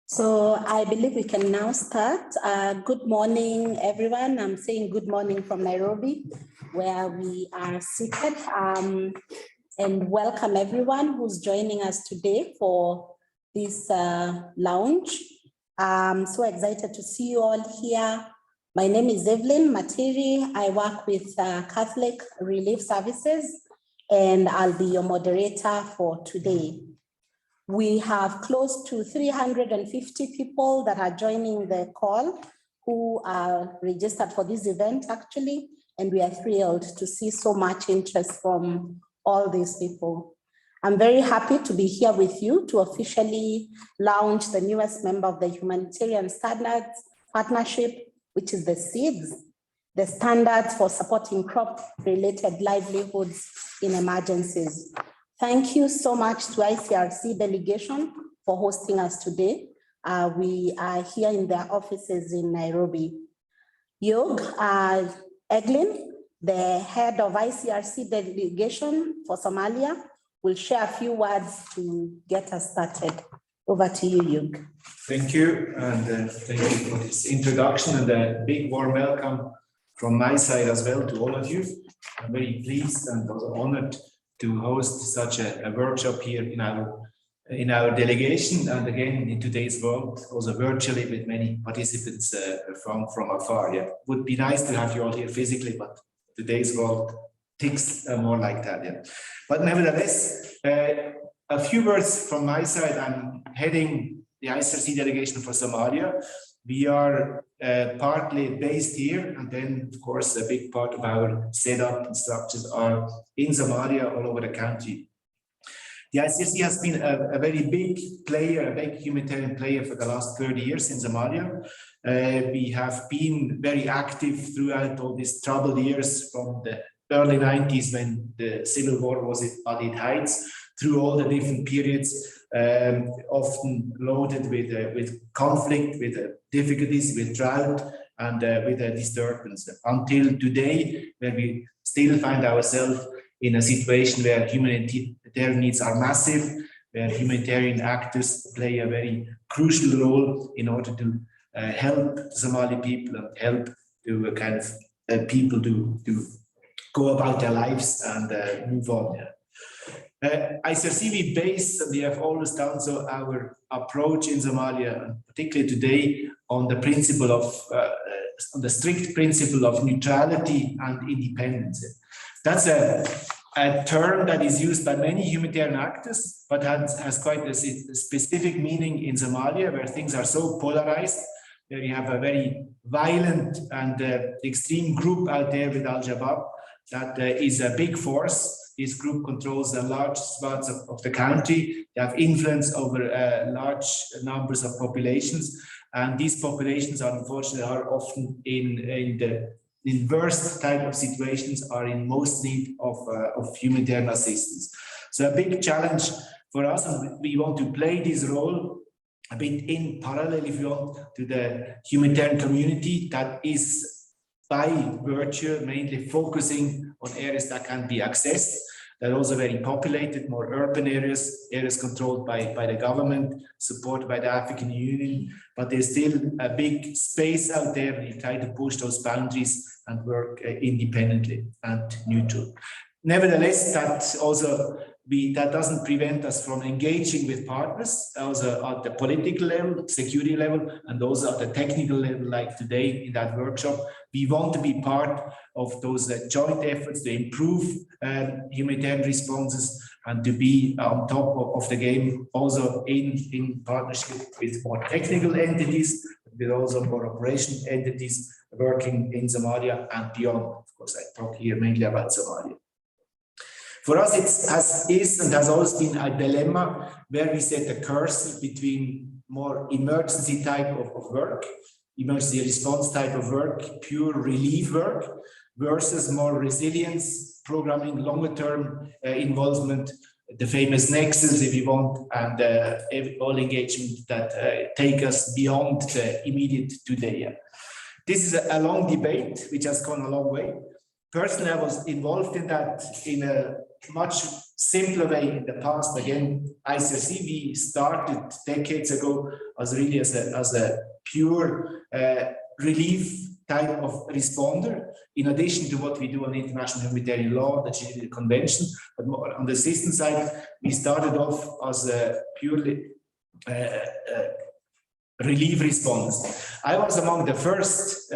So I believe we can now start. Good morning, everyone. I'm saying good morning from Nairobi, where we are seated. And welcome everyone who's joining us today for this lounge. I'm so excited to see you all here. My name is Everlyn Matiri. I work with Catholic Relief Services, and I'll be your moderator for today. We have close to 350 people that are joining the call who are registered for this event actually, and we are thrilled to see so much interest from all these people. I'm very happy to be here with you to officially launch the newest member of the Humanitarian Standards Partnership, which is the SEADS, the standards for supporting crop-related livelihoods in emergencies. Thank you so much to ICRC delegation for hosting us today. We are here in their offices in Nairobi. Juerg Eglin, the head of ICRC delegation for Somalia, will share a few words to get us started. Over to you, Juerg. Thank you, and thank you for this introduction and a big warm welcome from my side as well to all of you. I'm very pleased and also honored to host such a workshop here in our delegation, and again in today's world, also virtually with many participants from afar. Yeah, would be nice to have you all here physically, but today's world ticks more like that. Yeah, but nevertheless, a few words from my side. I'm heading the ICRC delegation for Somalia. We are partly based here, and then, of course, a big part of our setup and structures are in Somalia, all over the country. The ICRC has been a very big player, a big humanitarian player for the last 30 years in Somalia. We have been very active throughout all these troubled years from the early 90s when the civil war was at its heights, through all the different periods, often loaded with conflict, with difficulties, with drought, and with a disturbance, until today, where we still find ourselves in a situation where humanitarian needs are massive, where humanitarian actors play a very crucial role in order to help the Somali people and help to kind of people to go about their lives and move on. ICRC, we have always done so, our approach in Somalia, and particularly today, on the principle of, on the strict principle of neutrality and independence. That's a term that is used by many humanitarian actors, but has quite a specific meaning in Somalia, where things are so polarized, where you have a very violent and extreme group out there with Al-Shabaab that is a big force. This group controls the large swaths of the country. They have influence over large numbers of populations, and these populations are unfortunately often in worst type of situations, are in most need of humanitarian assistance. So a big challenge for us, and we want to play this role a bit in parallel, if you want, to the humanitarian community that is by virtue mainly focusing on areas that can be accessed. They're also very populated, more urban areas controlled by the government, supported by the African Union, but there's still a big space out there, and you try to push those boundaries and work independently and neutral. Nevertheless, that doesn't prevent us from engaging with partners, also at the political level, security level, and also at the technical level, like today in that workshop. We want to be part of those joint efforts to improve humanitarian responses and to be on top of the game, also in partnership with more technical entities, with also more operational entities working in Somalia and beyond. Of course, I talk here mainly about Somalia. For us, it has always been a dilemma where we set the cursor between more emergency type of work, emergency response type of work, pure relief work, versus more resilience programming, longer term involvement, the famous nexus, if you want, and all engagement that take us beyond the immediate today. This is a long debate which has gone a long way. Personally, I was involved in that in a much simpler way in the past. Again, ICRC, we started decades ago as really as a pure relief type of responder, in addition to what we do on international humanitarian law, the Geneva Convention. But more on the assistance side, we started off as a purely relief responders. I was among the first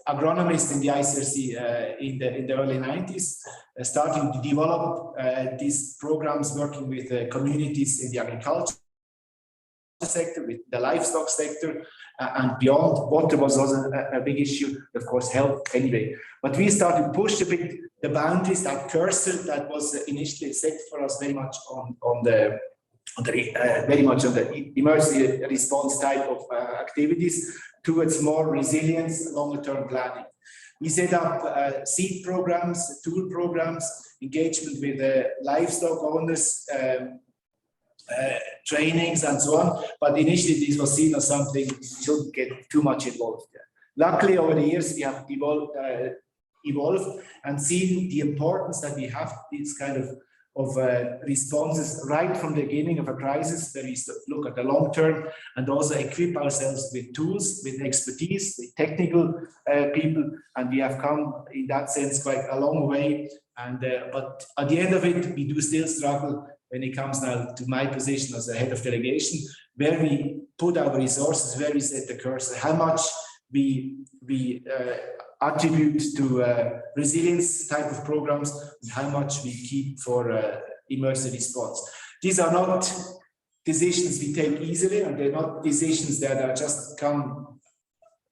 agronomists in the ICRC in the early 90s, starting to develop these programs, working with communities in the agriculture sector, with the livestock sector, and beyond. Water was also a big issue, of course, health anyway. But we started to push a bit the boundaries, that cursor that was initially set for us very much on the emergency response type of activities towards more resilience, longer-term planning. We set up seed programs, tool programs, engagement with livestock owners, trainings and so on. But initially this was seen as something we shouldn't get too much involved in. Luckily, over the years, we have evolved and seen the importance that we have these kind of responses right from the beginning of a crisis, where we look at the long term and also equip ourselves with tools, with expertise, with technical people, and we have come in that sense quite a long way. And but at the end of it, we do still struggle when it comes now to my position as the head of delegation, where we put our resources, where we set the cursor, how much we attribute to resilience type of programs, and how much we keep for emergency response. These are not decisions we take easily, and they're not decisions that are just come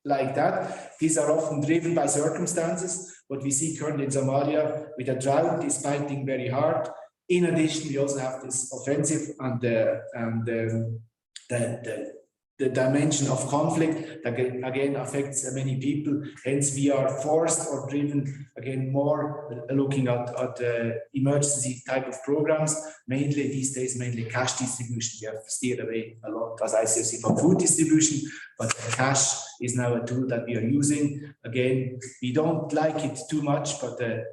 like that. These are often driven by circumstances. What we see currently in Somalia with a drought is fighting very hard. In addition, we also have this offensive and the dimension of conflict that again affects many people. Hence, we are forced or driven again more looking at emergency type of programs. Mainly these days, mainly cash distribution. We have steered away a lot as ICRC from food distribution, but cash is now a tool that we are using. Again, we don't like it too much, but the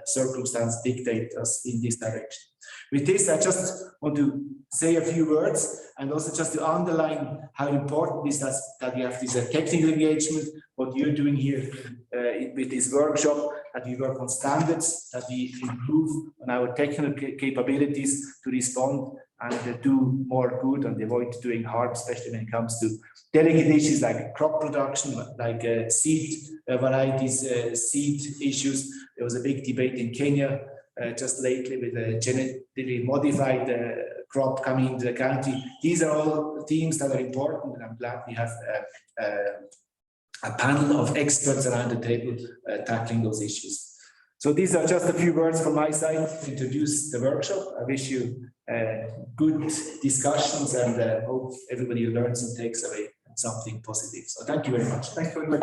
circumstance dictate us in this direction. With this, I just want to say a few words, and also just to underline how important it is that we have this technical engagement, what you're doing here with this workshop, that we work on standards, that we improve on our technical capabilities to respond and do more good and avoid doing harm, especially when it comes to delicate issues like crop production, like seed varieties, seed issues. There was a big debate in Kenya just lately with a genetically modified crop coming into the country. These are all themes that are important, and I'm glad we have a panel of experts around the table tackling those issues. So these are just a few words from my side to introduce the workshop. I wish you good discussions, and hope everybody learns and takes away something positive. So thank you very much. Thank you very much.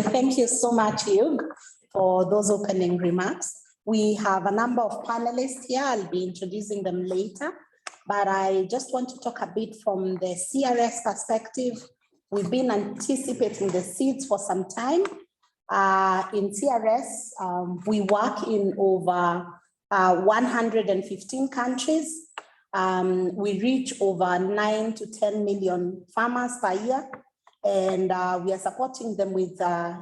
Thank you so much, Juerg, for those opening remarks. We have a number of panelists here. I'll be introducing them later, but I just want to talk a bit from the CRS perspective. We've been anticipating the SEADS for some time. In CRS, we work in over 115 countries. We reach over 9 to 10 million farmers per year, and we are supporting them with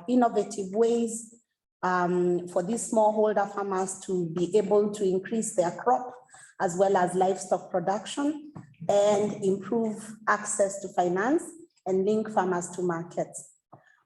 innovative ways for these smallholder farmers to be able to increase their crop as well as livestock production and improve access to finance and link farmers to markets.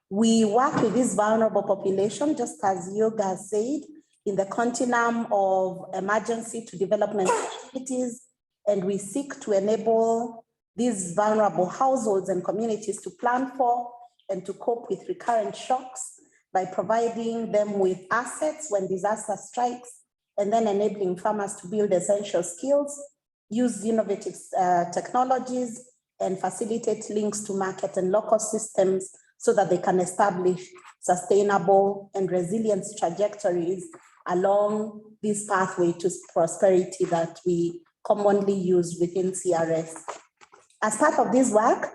We work with this vulnerable population, just as Juerg has said, in the continuum of emergency to development activities, and we seek to enable these vulnerable households and communities to plan for and to cope with recurrent shocks by providing them with assets when disaster strikes, and then enabling farmers to build essential skills, use innovative technologies, and facilitate links to market and local systems so that they can establish sustainable and resilient trajectories along this pathway to prosperity that we commonly use within CRS. As part of this work,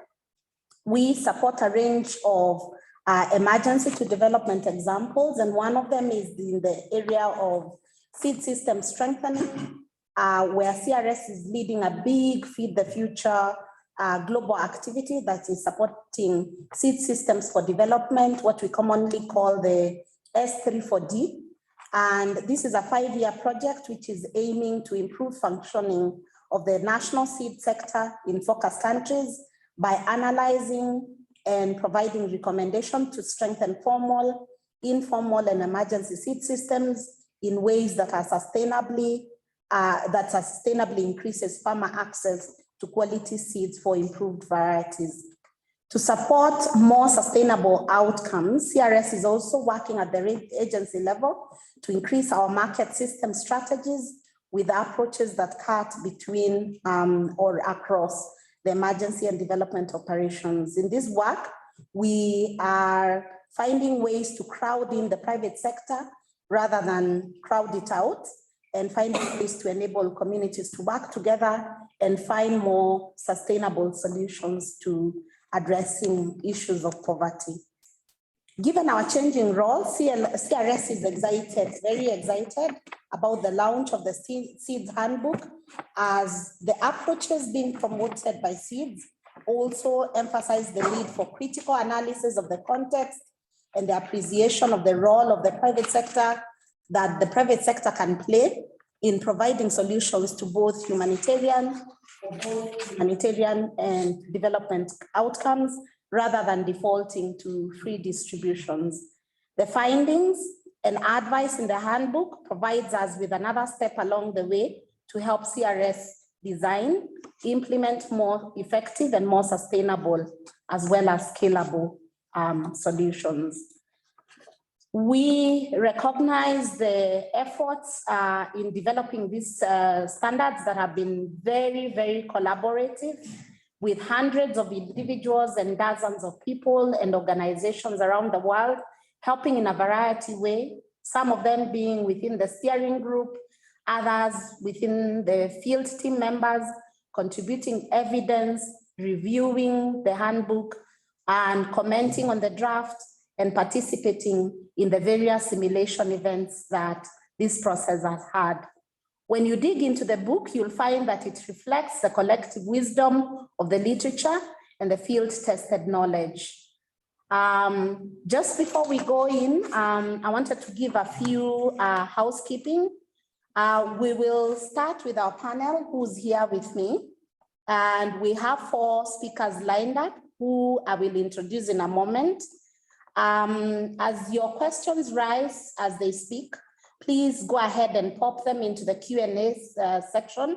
we support a range of emergency to development examples, and one of them is in the area of seed system strengthening, where CRS is leading a big Feed the Future global activity that is supporting seed systems for development, what we commonly call the S34D. And this is a 5-year project which is aiming to improve functioning of the national seed sector in focus countries by analyzing and providing recommendations to strengthen formal, informal, and emergency seed systems in ways that are sustainably increases farmer access to quality seeds for improved varieties. To support more sustainable outcomes, CRS is also working at the agency level to increase our market system strategies with approaches that cut between or across the emergency and development operations. In this work, we are finding ways to crowd in the private sector rather than crowd it out, and finding ways to enable communities to work together and find more sustainable solutions to addressing issues of poverty. Given our changing role, CRS is very excited about the launch of the SEADS handbook, as the approaches being promoted by SEADS also emphasize the need for critical analysis of the context and the appreciation of the role of the private sector that the private sector can play in providing solutions to both humanitarian and development outcomes, rather than defaulting to free distributions. The findings and advice in the handbook provides us with another step along the way to help CRS design, implement more effective and more sustainable, as well as scalable solutions. We recognize the efforts in developing these standards that have been very, very collaborative, with hundreds of individuals and dozens of people and organizations around the world helping in a variety of ways, some of them being within the steering group, others within the field team members, contributing evidence, reviewing the handbook, and commenting on the draft, and participating in the various simulation events that this process has had. When you dig into the book, you'll find that it reflects the collective wisdom of the literature and the field-tested knowledge. Just before we go in, I wanted to give a few housekeeping. We will start with our panel, who's here with me. And we have 4 speakers lined up, who I will introduce in a moment. As your questions rise as they speak, please go ahead and pop them into the Q&A section,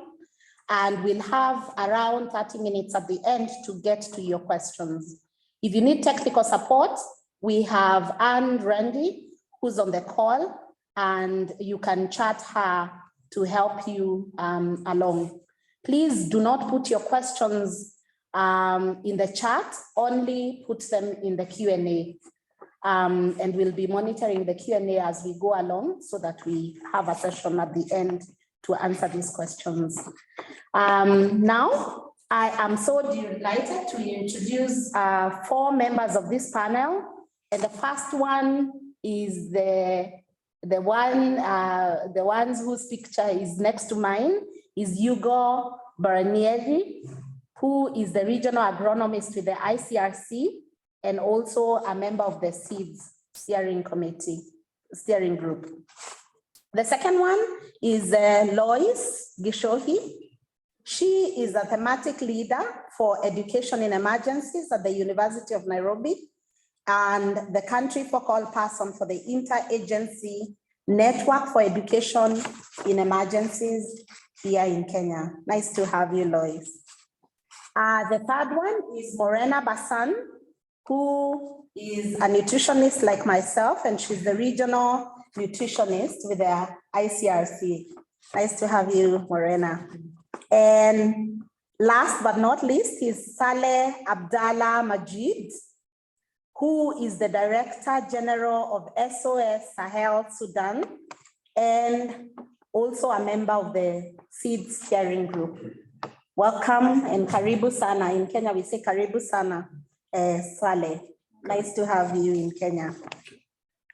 and we'll have around 30 minutes at the end to get to your questions. If you need technical support, we have Anne Randy, who's on the call, and you can chat her to help you along. Please do not put your questions in the chat, only put them in the Q&A. And we'll be monitoring the Q&A as we go along, so that we have a session at the end to answer these questions. Now, I am so delighted to introduce 4 members of this panel. And the first one is the ones whose picture is next to mine, is Ugo Bernieri, who is the regional agronomist with the ICRC, and also a member of the SEADS steering group. The second one is Loise Gichuhi. She is a thematic leader for education in emergencies at the University of Nairobi, and the country focal person for the Interagency Network for Education in Emergencies here in Kenya. Nice to have you, Loise. The third one is Morena Bassan, who is a nutritionist like myself, and she's the regional nutritionist with the ICRC. Nice to have you, Morena. And last but not least is Salih Abdallah Mageed, who is the Director General of SOS Sahel, Sudan, and also a member of the SEADS steering group. Welcome and karibu sana. In Kenya, we say karibu sana, Saleh. Nice to have you in Kenya.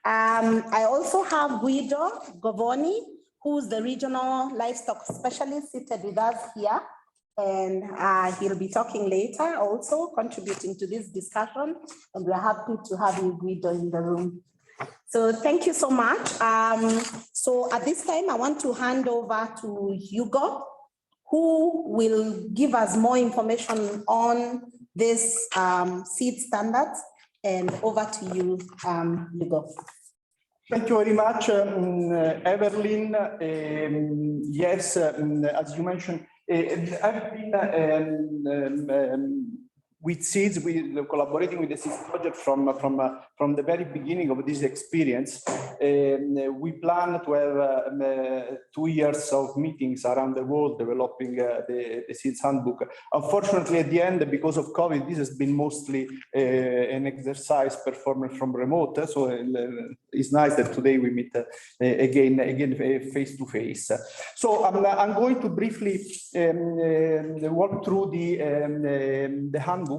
I also have Guido Govoni, who's the regional livestock specialist seated with us here. And he'll be talking later, also contributing to this discussion. And we're happy to have you, Guido, in the room. So thank you so much. So at this time, I want to hand over to Ugo, who will give us more information on this SEADS standards. And over to you, Ugo. Thank you very much, Everlyn. Yes, as you mentioned, I've been with SEADS, collaborating with the SEADS project from the very beginning of this experience. We plan to have 2 years of meetings around the world developing the SEADS handbook. Unfortunately, at the end, because of COVID, this has been mostly an exercise performed from remote. So it's nice that today we meet again face to face. So I'm going to briefly walk through the handbook.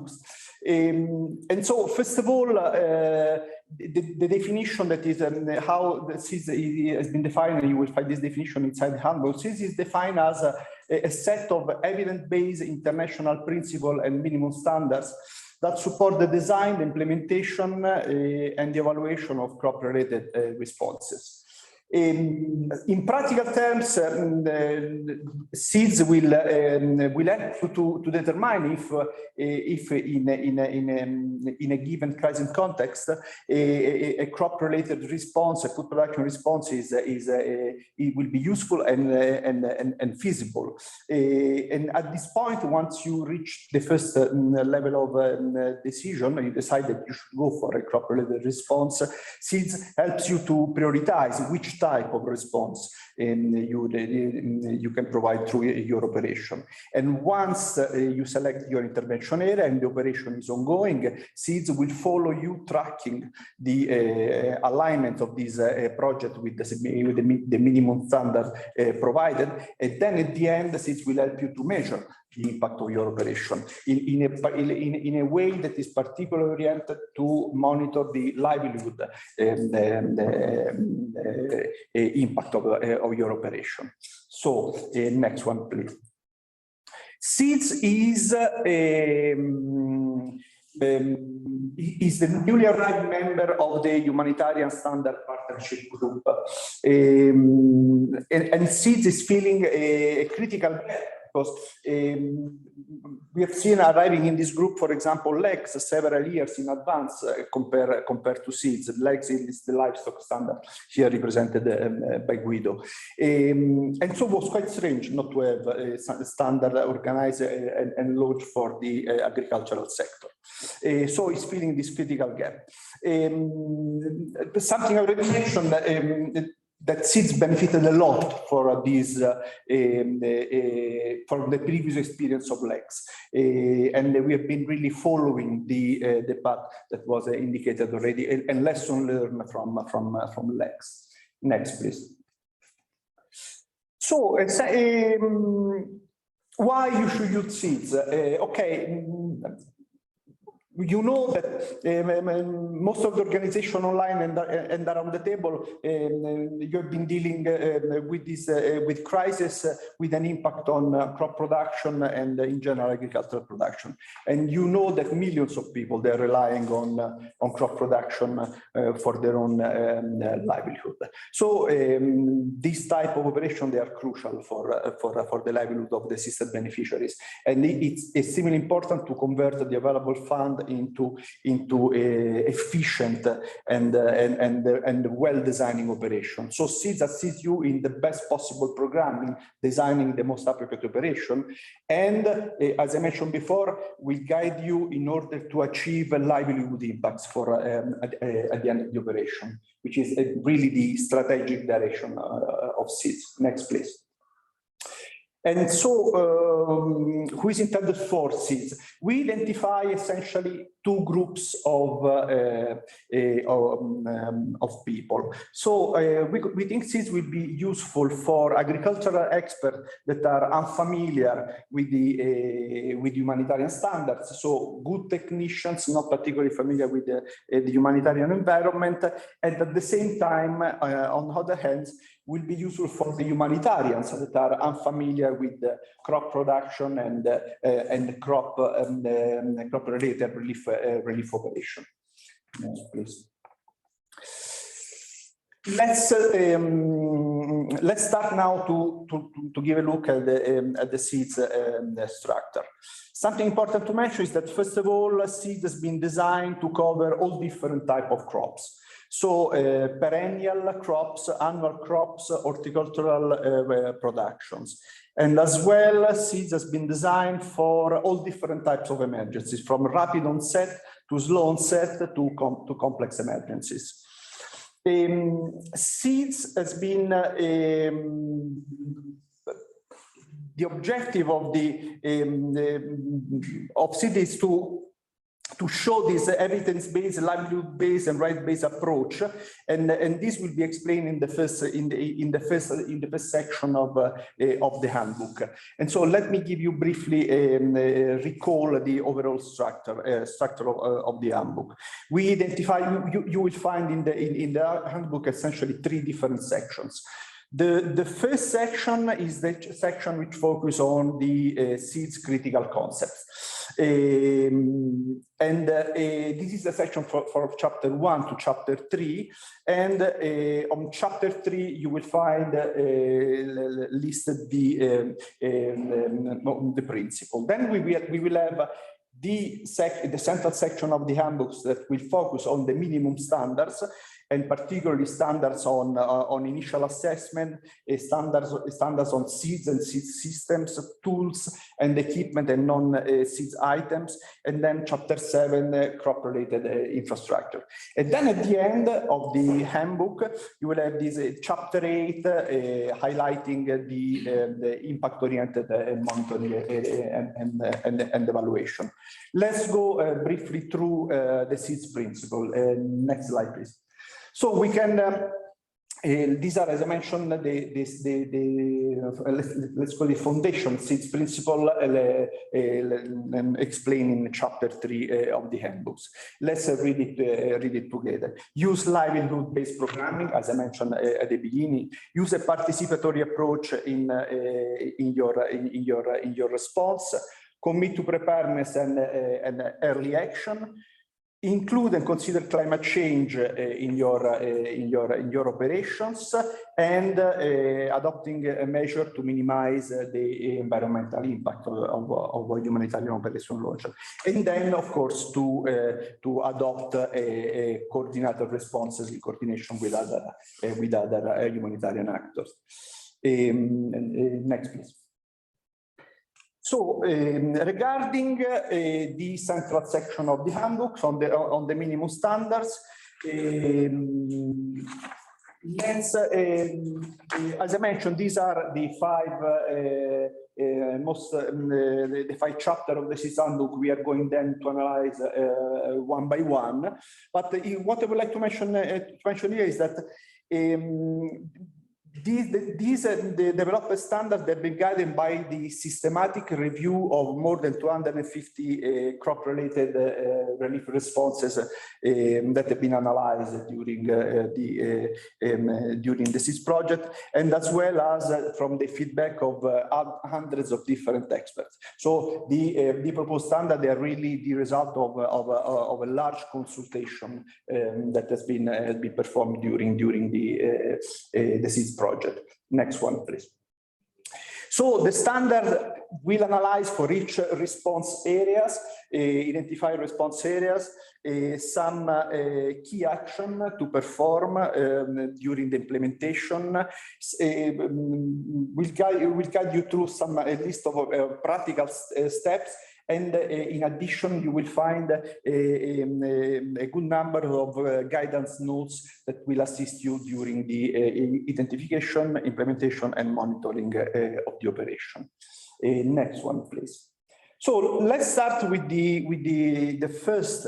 And so, first of all, the definition that is how the SEADS has been defined, and you will find this definition inside the handbook. SEADS is defined as a set of evidence-based international principles and minimum standards that support the design, the implementation, and the evaluation of crop-related responses. In practical terms, SEADS will help to determine if in a given crisis context a crop-related response, a food production response it will be useful and feasible. And at this point, once you reach the first level of decision, you decide that you should go for a crop-related response. SEADS helps you to prioritize which type of response you can provide through your operation. And once you select your intervention area and the operation is ongoing, SEADS will follow you tracking the alignment of this project with the minimum standard provided. And then at the end, SEADS will help you to measure the impact of your operation in a way that is particularly oriented to monitor the livelihood and impact of your operation. So next one, please. SEADS is the newly arrived member of the Humanitarian Standard Partnership Group. And SEADS is filling a critical gap, because we have seen arriving in this group, for example, LEGS several years in advance compared to SEADS. LEGS is the livestock standard here represented by Guido. And so it was quite strange not to have a standard organized and launched for the agricultural sector. So it's filling this critical gap. Something I already mentioned, that SEADS benefited a lot for this from the previous experience of LEGS, and we have been really following the path that was indicated already, and lesson learned from LEGS. Next, please. So why you should use SEADS? Okay. You know that most of the organization online and around the table, you have been dealing with this with crisis with an impact on crop production and in general agricultural production. And you know that millions of people, they're relying on crop production for their own livelihood. So this type of operation, they are crucial for the livelihood of the assisted beneficiaries. And it's extremely important to convert the available fund into efficient and well-designing operation. So SEADS assists you in the best possible programming, designing the most appropriate operation, and as I mentioned before, we guide you in order to achieve livelihood impacts for at the end of the operation, which is really the strategic direction of SEADS. Next, please. And so, who is intended for SEADS? We identify essentially two groups of people. So we think SEADS will be useful for agricultural experts that are unfamiliar with the humanitarian standards. So good technicians, not particularly familiar with the humanitarian environment, and at the same time, on the other hand, will be useful for the humanitarians that are unfamiliar with the crop production and crop-related relief operation. Next, please. Let's start now to give a look at the SEADS structure. Something important to mention is that, first of all, SEADS has been designed to cover all different types of crops. So perennial crops, annual crops, horticultural productions. And as well, SEADS has been designed for all different types of emergencies, from rapid onset to slow onset to complex emergencies. SEADS has been the objective of SEADS is to show this evidence-based, livelihood-based, and right-based approach, and this will be explained in the first section of the handbook. And so let me give you briefly recall the overall structure of the handbook. We identify you will find in the handbook essentially 3 different sections. The first section is the section which focuses on the SEADS critical concepts. This is the section for chapter 1 to chapter 3. And on chapter 3, you will find listed the principle. Then we will have the central section of the handbooks that will focus on the minimum standards, and particularly standards on initial assessment, standards on SEADS and SEADS systems, tools and equipment and non-SEADS items, and then chapter 7, crop-related infrastructure. And then at the end of the handbook, you will have this chapter 8 highlighting the impact-oriented monitoring and evaluation. Let's go briefly through the SEADS principle. Next slide, please. So we can, these are, as I mentioned, let's call it foundation SEADS principle explained in chapter 3 of the handbooks. Let's read it together. Use livelihood-based programming, as I mentioned at the beginning. Use a participatory approach in your response. Commit to preparedness and early action. Include and consider climate change in your operations, and adopting a measure to minimize the environmental impact of humanitarian operation launch. And then, of course, to adopt a coordinated responses in coordination with other humanitarian actors. Next, please. So regarding the central section of the handbook on the minimum standards, let's, as I mentioned, these are the 5 chapters of the SEADS handbook. We are going then to analyze one by one. But what I would like to mention here is that these development standards have been guided by the systematic review of more than 250 crop-related relief responses that have been analyzed during the SEADS project, and as well as from the feedback of hundreds of different experts. So the proposed standards are really the result of a large consultation that has been performed during the SEADS project. Next one, please. So the standard will analyze for each response areas, identify response areas, some key action to perform during the implementation. We'll guide you through some list of practical steps. And in addition, you will find a good number of guidance notes that will assist you during the identification, implementation, and monitoring of the operation. Next one, please. So let's start with the first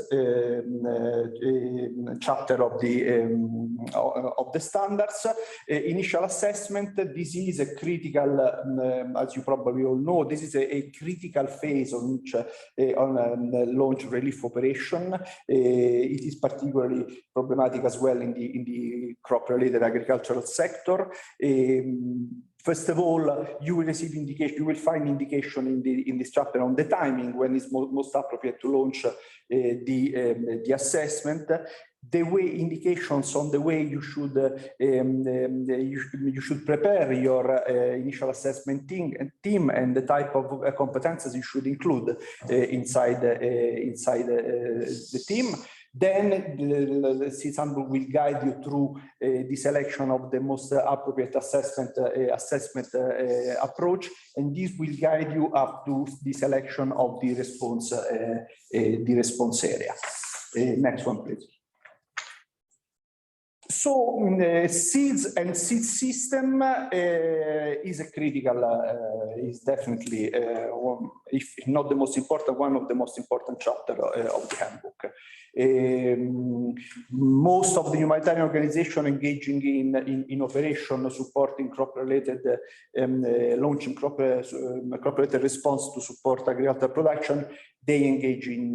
chapter of the standards, initial assessment. This is a critical, as you probably all know, this is a critical phase on which on launch relief operation. It is particularly problematic as well in the crop-related agricultural sector. First of all, you will receive indication. You will find indication in this chapter on the timing when it's most appropriate to launch the assessment. The way indications on the way you should prepare your initial assessment team and the type of competences you should include inside the team. Then the SEADS handbook will guide you through the selection of the most appropriate assessment approach, and this will guide you up to the selection of the response area. Next one, please. So SEADS and SEADS system is a critical, is definitely, if not the most important, one of the most important chapter of the handbook. Most of the humanitarian organizations engaging in operation supporting crop-related, launching crop-related response to support agricultural production, they engage in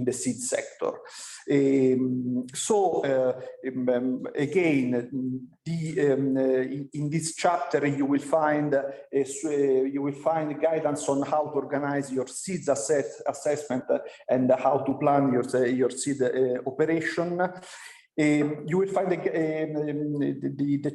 the seed sector. Again, in this chapter you will find guidance on how to organize your seeds assessment and how to plan your seed operation. You will find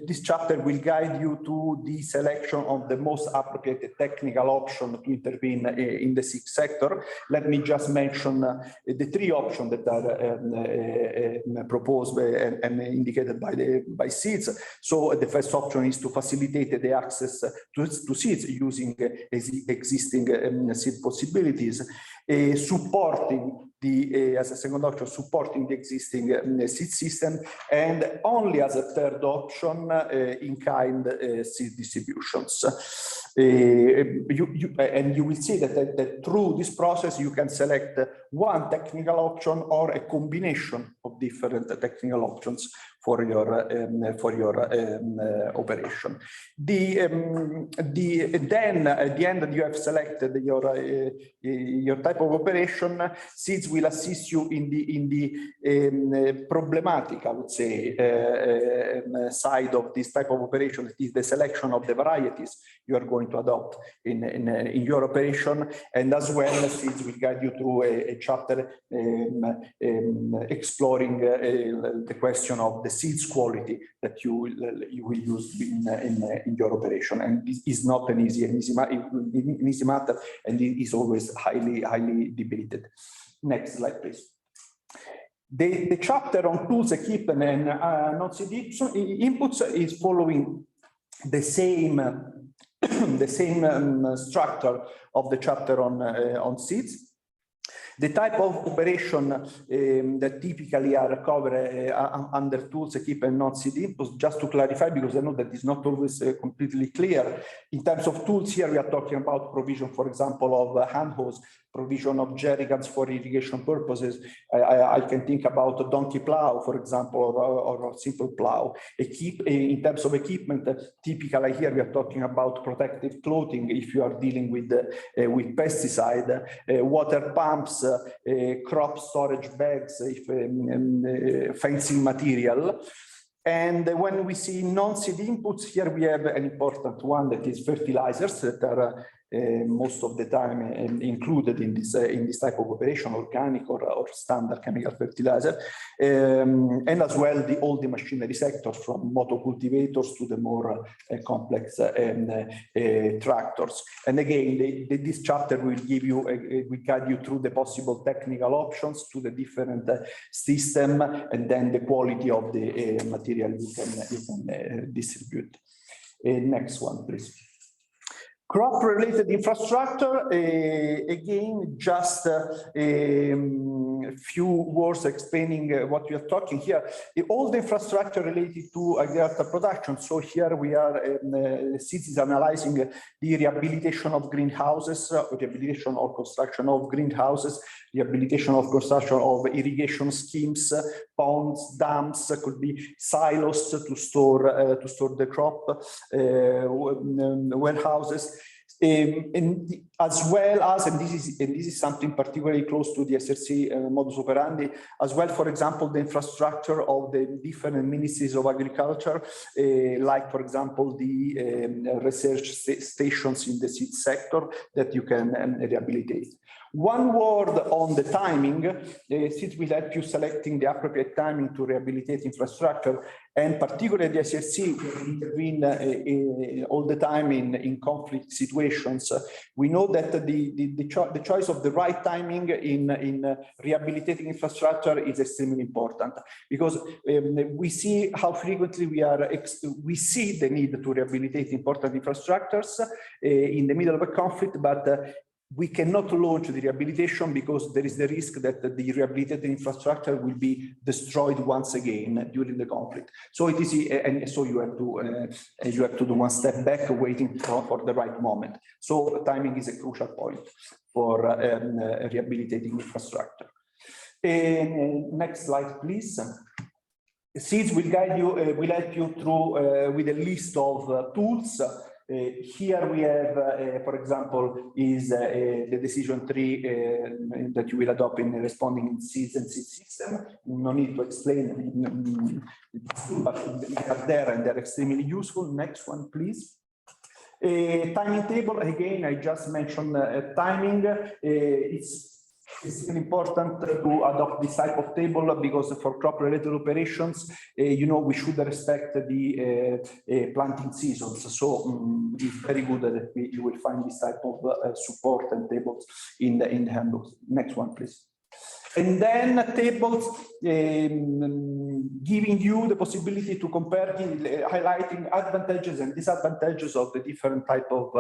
this chapter will guide you to the selection of the most appropriate technical option to intervene in the seed sector. Let me just mention the three options that are proposed and indicated by SEADS. So the first option is to facilitate the access to seeds using existing seed possibilities, supporting as a second option, supporting the existing seed system, and only as a third option, in-kind seed distributions. And you will see that through this process you can select one technical option or a combination of different technical options for your operation. Then at the end that you have selected your type of operation, SEADS will assist you in the problematic, I would say, side of this type of operation. It is the selection of the varieties you are going to adopt in your operation, and as well SEADS will guide you through a chapter exploring the question of the seeds quality that you will use in your operation. And this is not an easy matter, and it is always highly debated. Next slide, please. The chapter on tools, equipment, and non-seed inputs is following the same structure of the chapter on seeds. The type of operation that typically are covered under tools, equipment, non-seed inputs, just to clarify, because I know that is not always completely clear. In terms of tools, here we are talking about provision, for example, of hand hose, provision of jerrycans for irrigation purposes. I can think about a donkey plow, for example, or a simple plow. In terms of equipment, typically here we are talking about protective clothing if you are dealing with pesticide, water pumps, crop storage bags, fencing material. And when we see non-seed inputs, here we have an important one, that is fertilizers, that are most of the time included in this type of operation, organic or standard chemical fertilizer, and as well all the machinery sector, from motocultivators to the more complex tractors. And again, this chapter will give you, will guide you through the possible technical options to the different system, and then the quality of the material you can distribute. Next one, please. Crop-related infrastructure, again, just a few words explaining what we are talking here. All the infrastructure related to agricultural production. So here we are, SEADS is analyzing the rehabilitation of greenhouses, rehabilitation or construction of greenhouses, rehabilitation of construction of irrigation schemes, ponds, dams, could be silos to store the crop, warehouses. And as well as, and this is something particularly close to the SRC modus operandi, as well, for example, the infrastructure of the different ministries of agriculture, like, for example, the research stations in the seed sector that you can rehabilitate. One word on the timing. SEADS will help you selecting the appropriate timing to rehabilitate infrastructure, and particularly the ICRC will intervene all the time in conflict situations. We know that the choice of the right timing in rehabilitating infrastructure is extremely important, because we see how frequently we see the need to rehabilitate important infrastructures in the middle of a conflict, but we cannot launch the rehabilitation because there is the risk that the rehabilitated infrastructure will be destroyed once again during the conflict. So it is, and so you have to do one step back, waiting for the right moment. So timing is a crucial point for rehabilitating infrastructure. Next slide, please. SEADS will guide you, will help you through with a list of tools. Here we have, for example, is the decision tree that you will adopt in responding in SEADS and SEADS system. No need to explain, but they are there and they're extremely useful. Next one, please. Timing table, again, I just mentioned timing. It's important to adopt this type of table because for crop-related operations, you know, we should respect the planting seasons. So it's very good that you will find this type of support and tables in the handbooks. Next one, please. And then tables giving you the possibility to compare, highlighting advantages and disadvantages of the different type of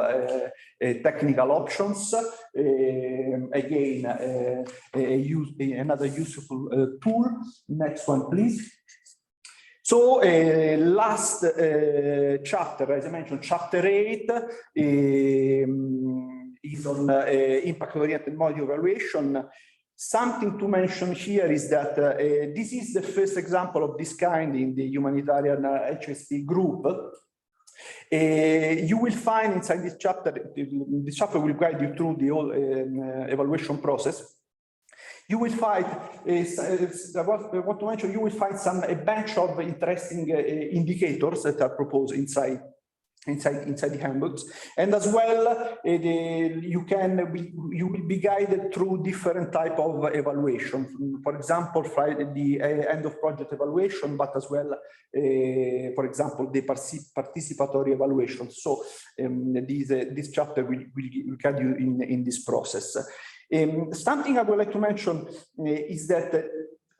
technical options. Again, another useful tool. Next one, please. So last chapter, as I mentioned, chapter 8 is on impact-oriented module evaluation. Something to mention here is that this is the first example of this kind in the humanitarian HSP group. You will find inside this chapter will guide you through the whole evaluation process. You will find, I want to mention, you will find a bunch of interesting indicators that are proposed inside the handbooks, and as well you will be guided through different type of evaluation. For example, the end of project evaluation, but as well, for example, the participatory evaluation. So this chapter will guide you in this process. Something I would like to mention is that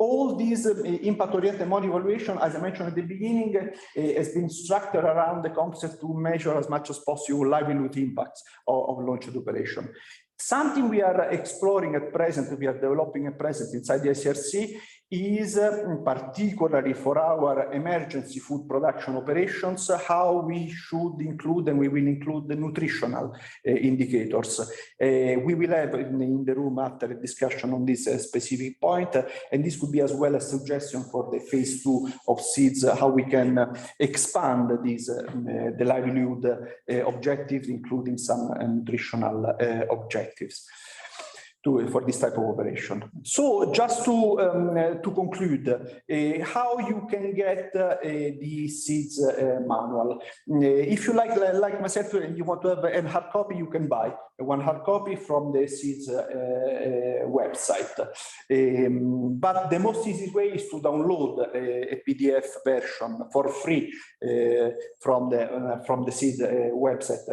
all these impact-oriented module evaluation, as I mentioned at the beginning, has been structured around the concept to measure as much as possible livelihood impacts of launched operation. Something we are exploring at present, we are developing at present inside the ICRC, is particularly for our emergency food production operations, how we should include, and we will include, the nutritional indicators. We will have in the room after a discussion on this specific point, and this could be as well a suggestion for the phase 2 of SEADS, how we can expand these the livelihood objectives, including some nutritional objectives for this type of operation. So just to conclude, how you can get the SEADS manual. If you like myself and you want to have a hard copy, you can buy one hard copy from the SEADS website. But the most easy way is to download a PDF version for free from the SEADS website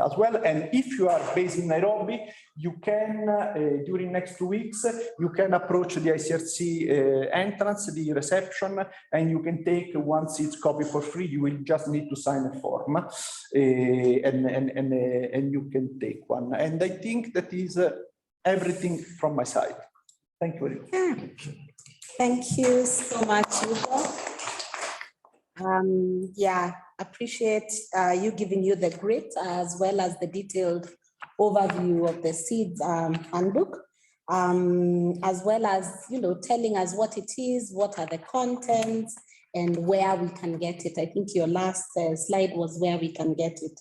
as well. And if you are based in Nairobi, you can during next 2 weeks, you can approach the ICRC entrance, the reception, and you can take one SEADS copy for free. You will just need to sign a form, and you can take one. And I think that is everything from my side. Thank you very much. Thank you so much, Ugo. Yeah, appreciate you giving you the grid as well as the detailed overview of the SEADS handbook, as well as, you know, telling us what it is, what are the contents, and where we can get it. I think your last slide was where we can get it.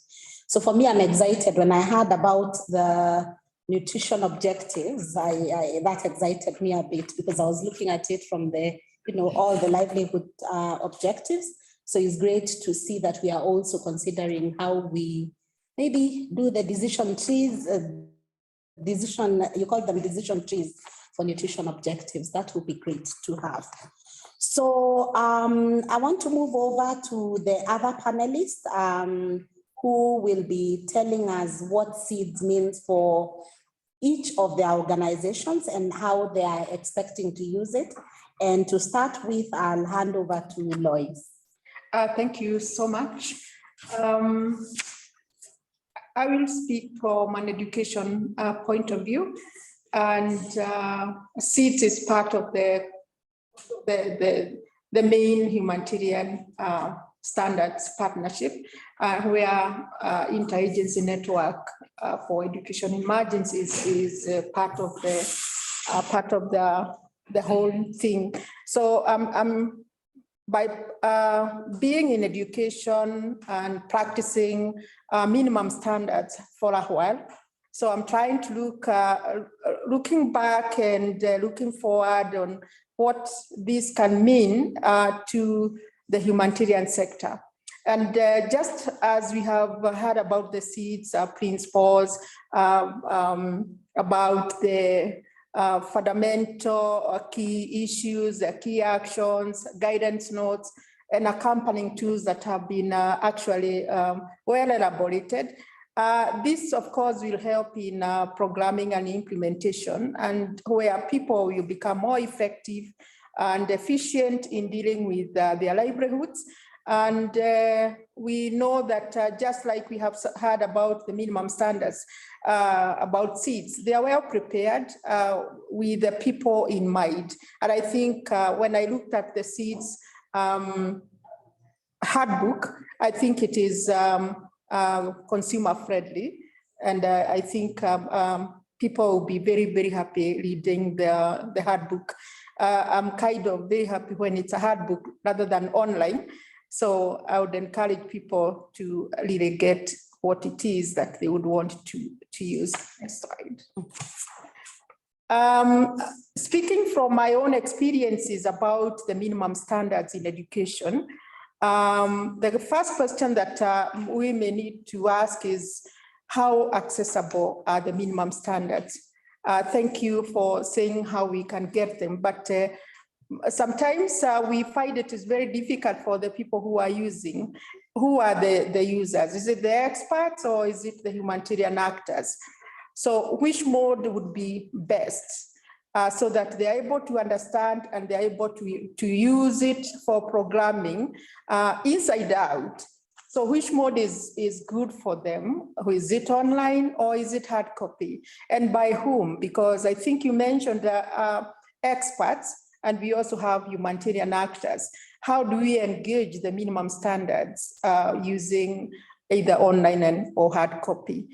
So for me, I'm excited when I heard about the nutrition objectives. That excited me a bit because I was looking at it from the, you know, all the livelihood objectives. So it's great to see that we are also considering how we maybe do the decision trees, you call them decision trees for nutrition objectives. That would be great to have. So I want to move over to the other panelists who will be telling us what SEADS means for each of their organizations and how they are expecting to use it. And to start with, I'll hand over to Loise. Thank you so much. I will speak from an education point of view, and SEADS is part of the main humanitarian standards partnership, where interagency network for education emergencies is part of the whole thing. So by being in education and practicing minimum standards for a while, so I'm trying to looking back and looking forward on what this can mean to the humanitarian sector. And just as we have heard about the SEADS principles, about the fundamental key issues, key actions, guidance notes, and accompanying tools that have been actually well elaborated. This, of course, will help in programming and implementation, and where people will become more effective and efficient in dealing with their livelihoods. And we know that just like we have heard about the minimum standards about SEADS, they are well prepared with the people in mind. And I think when I looked at the SEADS handbook, I think it is consumer friendly. And I think people will be very, very happy reading the handbook. I'm kind of very happy when it's a handbook rather than online. So I would encourage people to really get what it is that they would want to use. Next slide. Speaking from my own experiences about the minimum standards in education, the first question that we may need to ask is, how accessible are the minimum standards? Thank you for saying how we can get them, but sometimes we find it is very difficult for the people who are using. Who are the users? Is it the experts or is it the humanitarian actors? So which mode would be best so that they're able to understand and they're able to use it for programming inside out? So which mode is good for them? Is it online or is it hard copy? And by whom? Because I think you mentioned experts, and we also have humanitarian actors. How do we engage the minimum standards using either online or hard copy?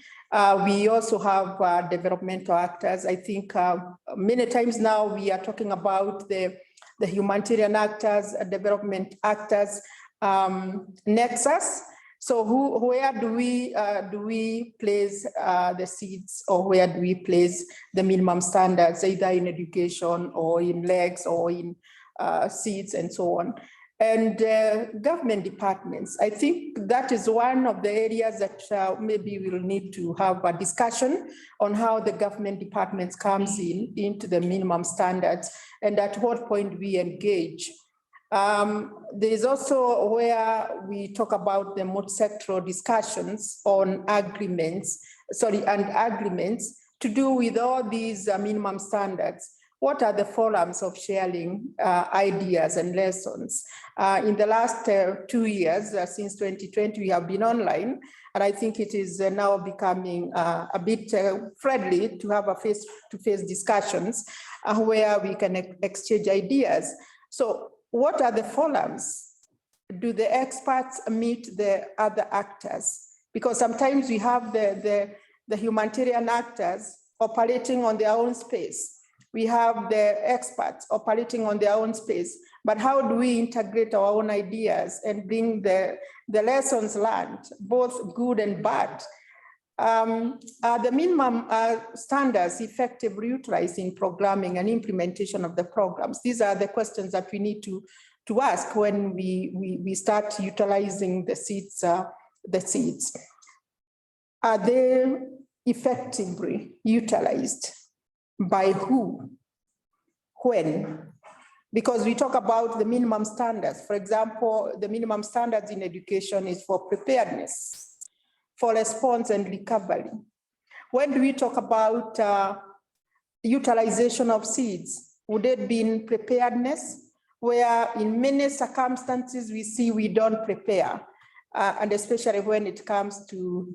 We also have developmental actors. I think many times now we are talking about the humanitarian actors, development actors, nexus. So where do we place the SEADS, or where do we place the minimum standards, either in education or in legs or in SEADS and so on? And government departments, I think that is one of the areas that maybe we'll need to have a discussion on how the government departments comes into the minimum standards and at what point we engage. There is also where we talk about the multi-sectoral discussions on agreements to do with all these minimum standards? What are the forums of sharing ideas and lessons? In the last 2 years, since 2020, we have been online, and I think it is now becoming a bit friendly to have a face-to-face discussions where we can exchange ideas. So what are the forums? Do the experts meet the other actors? Because sometimes we have the humanitarian actors operating on their own space. We have the experts operating on their own space, but how do we integrate our own ideas and bring the lessons learned, both good and bad? Are the minimum standards effectively utilized in programming and implementation of the programs? These are the questions that we need to ask when we start utilizing the SEADS. Are they effectively utilized? By who? When? Because we talk about the minimum standards. For example, the minimum standards in education is for preparedness, for response and recovery. When do we talk about utilization of SEADS? Would it be in preparedness, where in many circumstances we see we don't prepare, and especially when it comes to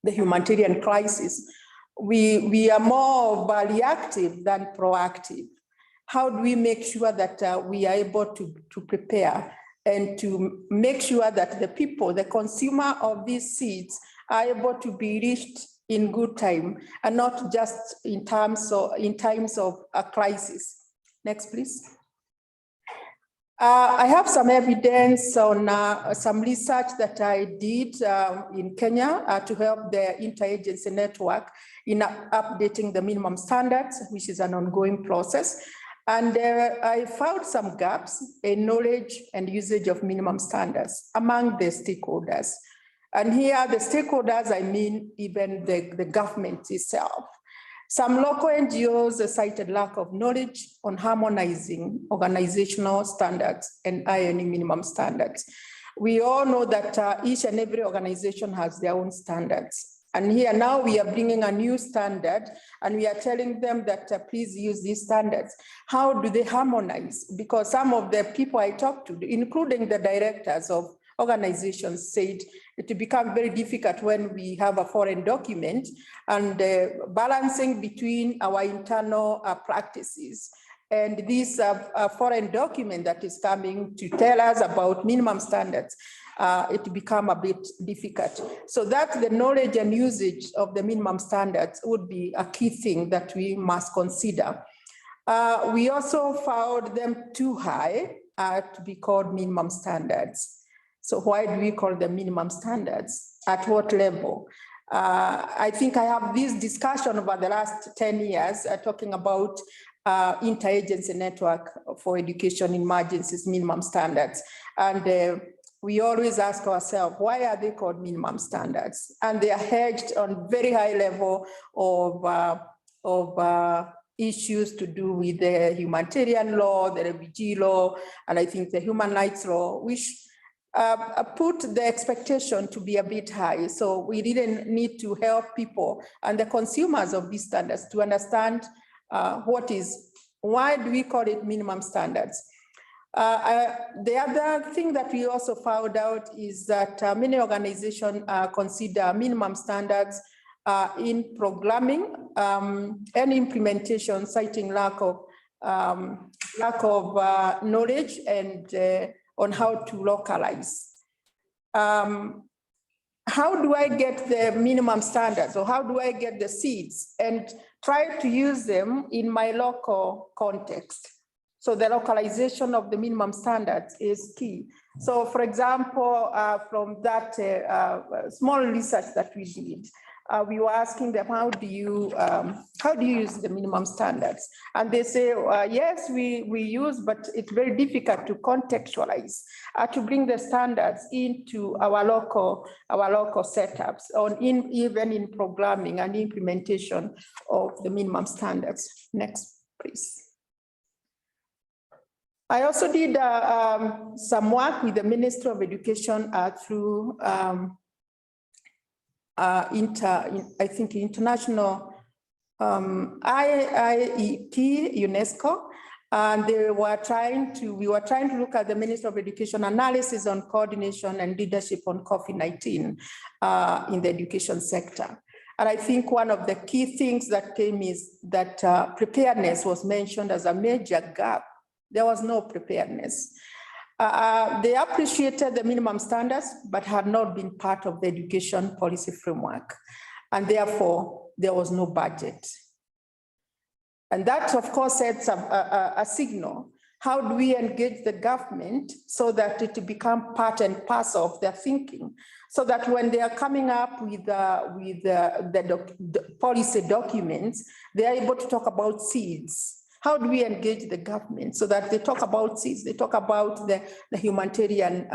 the humanitarian crisis? We are more reactive than proactive. How do we make sure that we are able to prepare and to make sure that the people, the consumer of these seeds, are able to be reached in good time and not just in times of a crisis? Next, please. I have some evidence on some research that I did in Kenya to help the interagency network in updating the minimum standards, which is an ongoing process. And I found some gaps in knowledge and usage of minimum standards among the stakeholders. And here the stakeholders, I mean even the government itself. Some local NGOs cited lack of knowledge on harmonizing organizational standards and INEE minimum standards. We all know that each and every organization has their own standards. And here now we are bringing a new standard and we are telling them that please use these standards. How do they harmonize? Because some of the people I talked to, including the directors of organizations, said it becomes very difficult when we have a foreign document and balancing between our internal practices and this foreign document that is coming to tell us about minimum standards. It become a bit difficult. So that the knowledge and usage of the minimum standards would be a key thing that we must consider. We also found them too high to be called minimum standards. So why do we call them minimum standards? At what level? I think I have this discussion over the last 10 years talking about interagency network for education emergencies minimum standards. And we always ask ourselves, why are they called minimum standards? And they are hedged on very high level of issues to do with the humanitarian law, the refugee law, and I think the human rights law, which put the expectation to be a bit high. So we didn't need to help people and the consumers of these standards to understand why do we call it minimum standards? The other thing that we also found out is that many organizations consider minimum standards in programming and implementation, citing lack of knowledge and on how to localize. How do I get the minimum standards, or how do I get the SEADS and try to use them in my local context? So the localization of the minimum standards is key. So for example, from that small research that we did, we were asking them, how do you use the minimum standards? And they say, yes, we use, but it's very difficult to contextualize, to bring the standards into our local setups, or even in programming and implementation of the minimum standards. Next, please. I also did some work with the Ministry of Education through I think international IIET, UNESCO, and we were trying to look at the Ministry of Education analysis on coordination and leadership on COVID-19 in the education sector. And I think one of the key things that came is that preparedness was mentioned as a major gap. There was no preparedness. They appreciated the minimum standards, but had not been part of the education policy framework. And therefore, there was no budget. And that, of course, sets a signal. How do we engage the government so that it become part and parcel of their thinking? So that when they are coming up with the policy documents, they are able to talk about SEADS. How do we engage the government so that they talk about SEADS, they talk about the humanitarian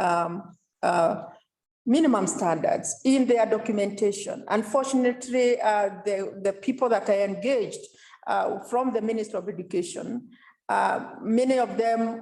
minimum standards in their documentation? Unfortunately, the people that are engaged from the Ministry of Education, many of them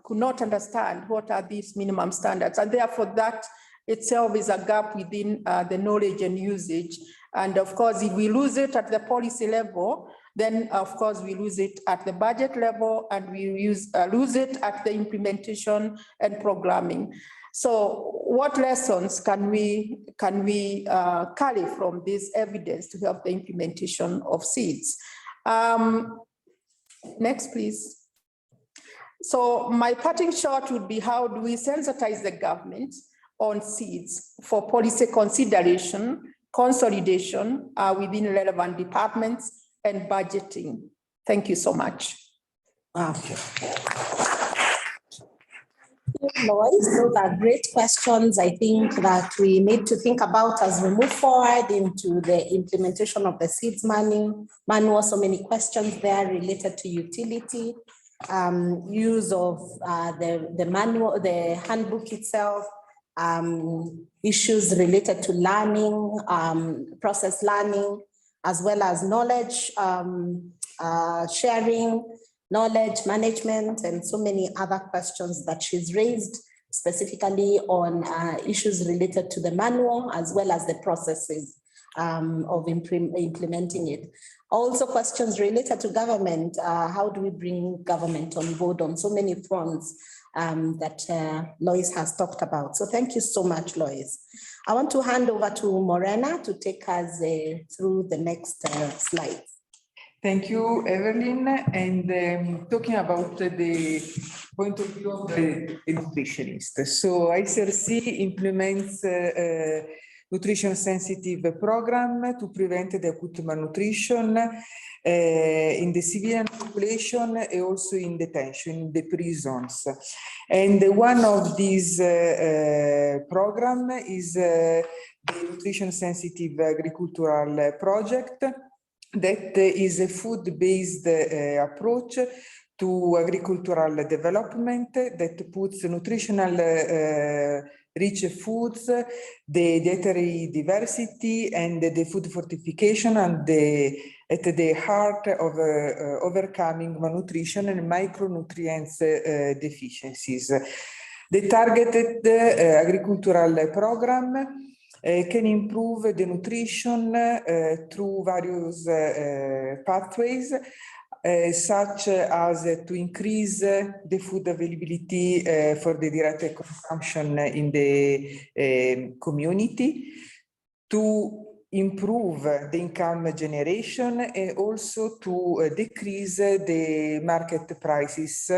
could not understand what are these minimum standards. And therefore that itself is a gap within the knowledge and usage. And of course, if we lose it at the policy level, then of course we lose it at the budget level, and we lose it at the implementation and programming. So what lessons can we carry from this evidence to help the implementation of SEADS? Next, please. So my parting shot would be, how do we sensitize the government on SEADS for policy consideration, consolidation within relevant departments, and budgeting? Thank you so much. Loise, those are great questions. I think that we need to think about as we move forward into the implementation of the SEADS manual. So many questions there related to utility, use of the manual, the handbook itself, issues related to learning, process learning, as well as knowledge sharing, knowledge management, and so many other questions that she's raised, specifically on issues related to the manual, as well as the processes of implementing it. Also questions related to government. How do we bring government on board on so many fronts that Loise has talked about? So thank you so much, Loise. I want to hand over to Morena to take us through the next slides. Thank you, Everlyn. And talking about the point of view of the nutritionist. So ICRC implements nutrition sensitive program to prevent the acute malnutrition in the civilian population and also in detention, in the prisons. And one of these program is the nutrition sensitive agricultural project. That is a food-based approach to agricultural development that puts nutritional rich foods, the dietary diversity, and the food fortification at the heart of overcoming malnutrition and micronutrients deficiencies. The targeted agricultural program can improve the nutrition through various pathways, such as to increase the food availability for the direct consumption in the community, to improve the income generation, and also to decrease the market prices,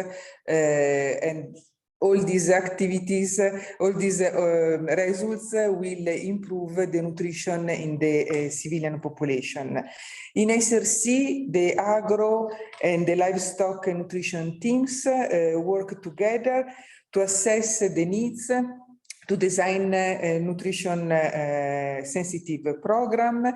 and all these activities, all these results will improve the nutrition in the civilian population. In ICRC, the agro and the livestock nutrition teams work together to assess the needs, to design a nutrition sensitive program,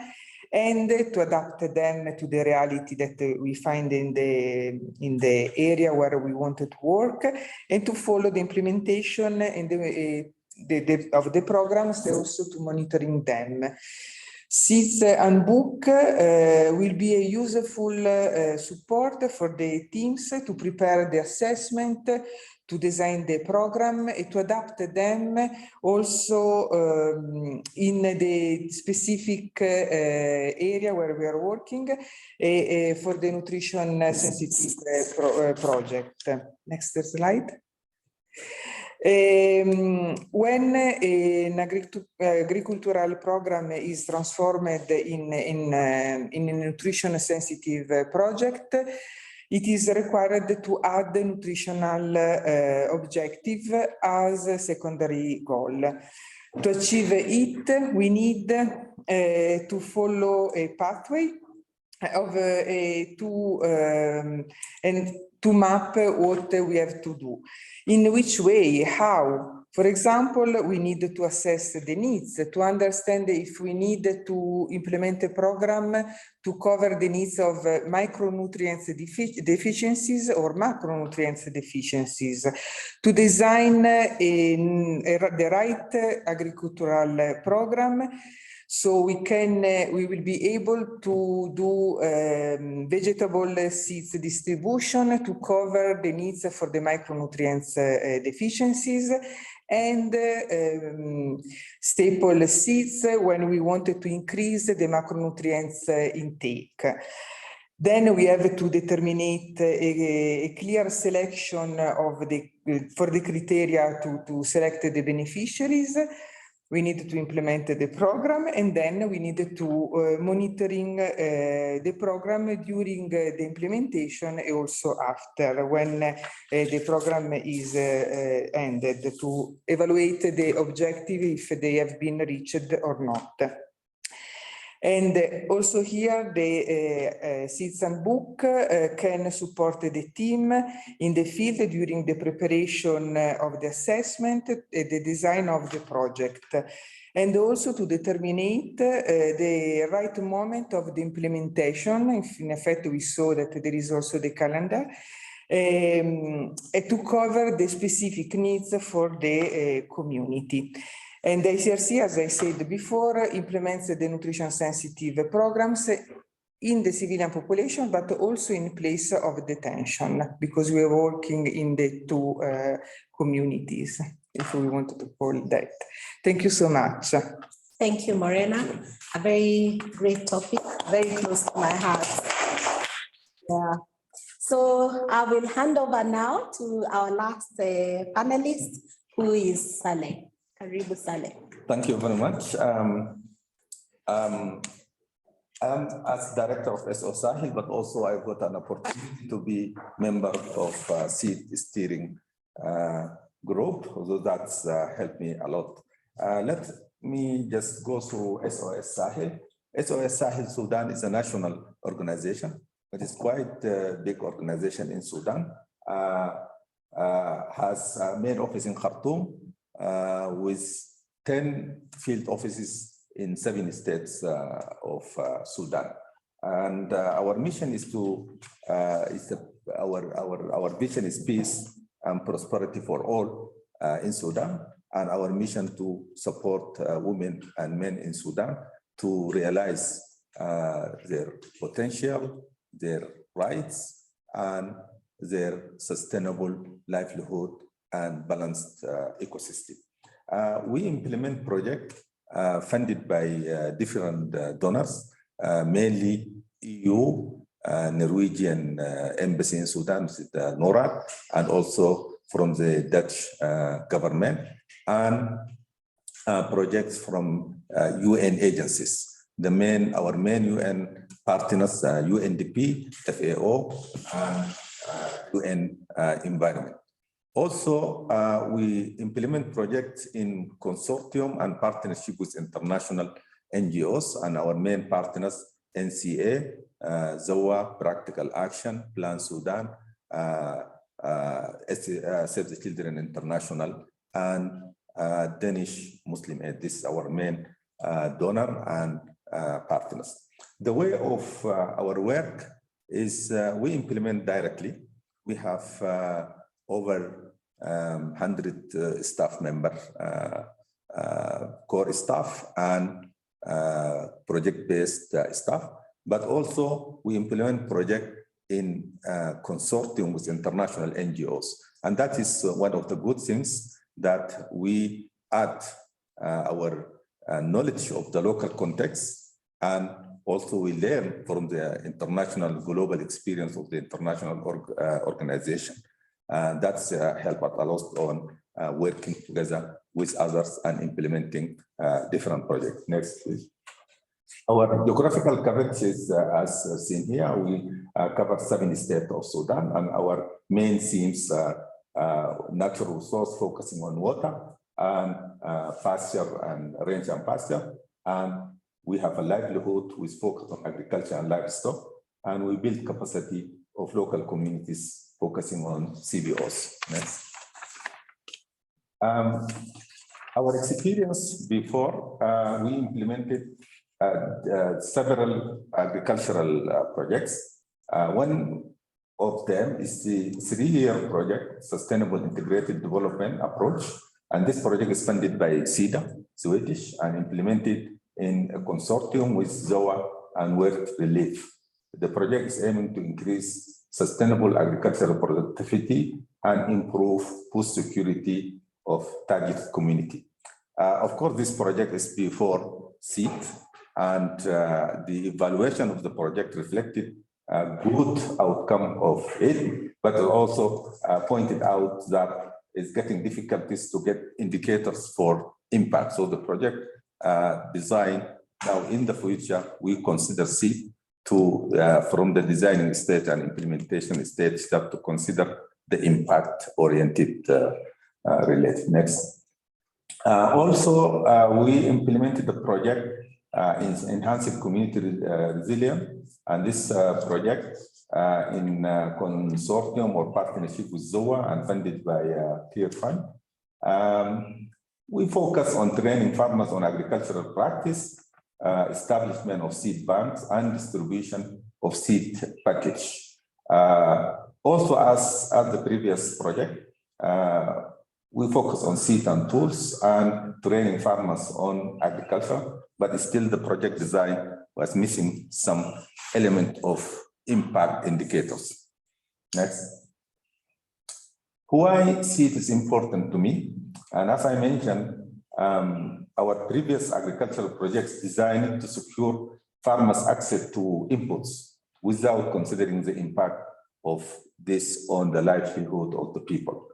and to adapt them to the reality that we find in the area where we wanted to work, and to follow the implementation and of the programs, and also to monitoring them. SEADS handbook will be a useful support for the teams to prepare the assessment, to design the program, and to adapt them also in the specific area where we are working for the nutrition sensitive project. Next slide. When an agricultural program is transformed in a nutrition sensitive project, it is required to add the nutritional objective as a secondary goal. To achieve it, we need to follow a pathway of and to map what we have to do. In which way, how? For example, we need to assess the needs, to understand if we need to implement a program to cover the needs of micronutrients deficiencies or macronutrients deficiencies, to design the right agricultural program. So we will be able to do vegetable seeds distribution to cover the needs for the micronutrients deficiencies, and staple seeds when we wanted to increase the macronutrients intake. Then we have to determine a clear selection of for the criteria to select the beneficiaries. We need to implement the program, and then we need to monitoring the program during the implementation and also after, when the program is ended, to evaluate the objective if they have been reached or not. And also here, the SEADS handbook can support the team in the field during the preparation of the assessment, the design of the project, and also to determine the right moment of the implementation. In effect, we saw that there is also the calendar, and to cover the specific needs for the community. And the ICRC, as I said before, implements the nutrition sensitive programs in the civilian population, but also in place of detention, because we are working in the two communities, if we wanted to call that. Thank you so much. Thank you, Morena. A very great topic, very close to my heart. Yeah. So I will hand over now to our last panelist, who is Salih. Karibu Salih. Thank you very much. I'm as director of SO Sahel, but also I've got an opportunity to be member of SEADS steering group, although that's helped me a lot. Let me just go through SOS Sahel. SOS Sahel Sudan is a national organization, but it's quite a big organization in Sudan. Has a main office in Khartoum, with 10 field offices in 7 states of Sudan. And our mission is to, our vision is peace and prosperity for all in Sudan, and our mission to support women and men in Sudan to realize their potential, their rights, and their sustainable livelihood and balanced ecosystem. We implement projects funded by different donors, mainly EU, Norwegian embassy in Sudan, the NORAD, and also from the Dutch government, and projects from UN agencies. Our main UN partners, UNDP, FAO, and UN Environment. Also, we implement projects in consortium and partnership with international NGOs, and our main partners, NCA, ZOA, Practical Action, Plan Sudan, Save the Children International, and Danish Muslim Aid. This is our main donor and partners. The way of our work is we implement directly. We have over 100 staff members, core staff, and project-based stuff, but also we implement project in consortium with international NGOs. And that is one of the good things that we add our knowledge of the local context, and also we learn from the international global experience of the international organization. That's helped us a lot on working together with others and implementing different projects. Next, please. Our geographical coverage is, as seen here, we cover 7 states of Sudan, and our main themes are natural resource focusing on water, and pasture and range and pasture. And we have a livelihood with focus on agriculture and livestock, and we build capacity of local communities focusing on CBOs. Next. Our experience before, we implemented several agricultural projects. One of them is the 3-year project, Sustainable Integrated Development Approach. And this project is funded by SEADS, Swedish, and implemented in a consortium with ZOA and World Relief. The project is aiming to increase sustainable agricultural productivity and improve food security of target community. Of course, this project is before SEADS, and the evaluation of the project reflected a good outcome of it, but also pointed out that it's getting difficulties to get indicators for impact. So the project design now in the future, we consider SEADS to, from the designing stage and implementation stage, to consider the impact-oriented related. Next. Also, we implemented the project in enhancing community resilience, and this project in consortium or partnership with ZOA and funded by Tier Fund. We focus on training farmers on agricultural practice, establishment of seed banks, and distribution of seed package. Also, as the previous project, we focus on seed and tools and training farmers on agriculture, but still the project design was missing some element of impact indicators. Next. Why seed is important to me? And as I mentioned, our previous agricultural projects designed to secure farmers' access to inputs without considering the impact of this on the livelihood of the people.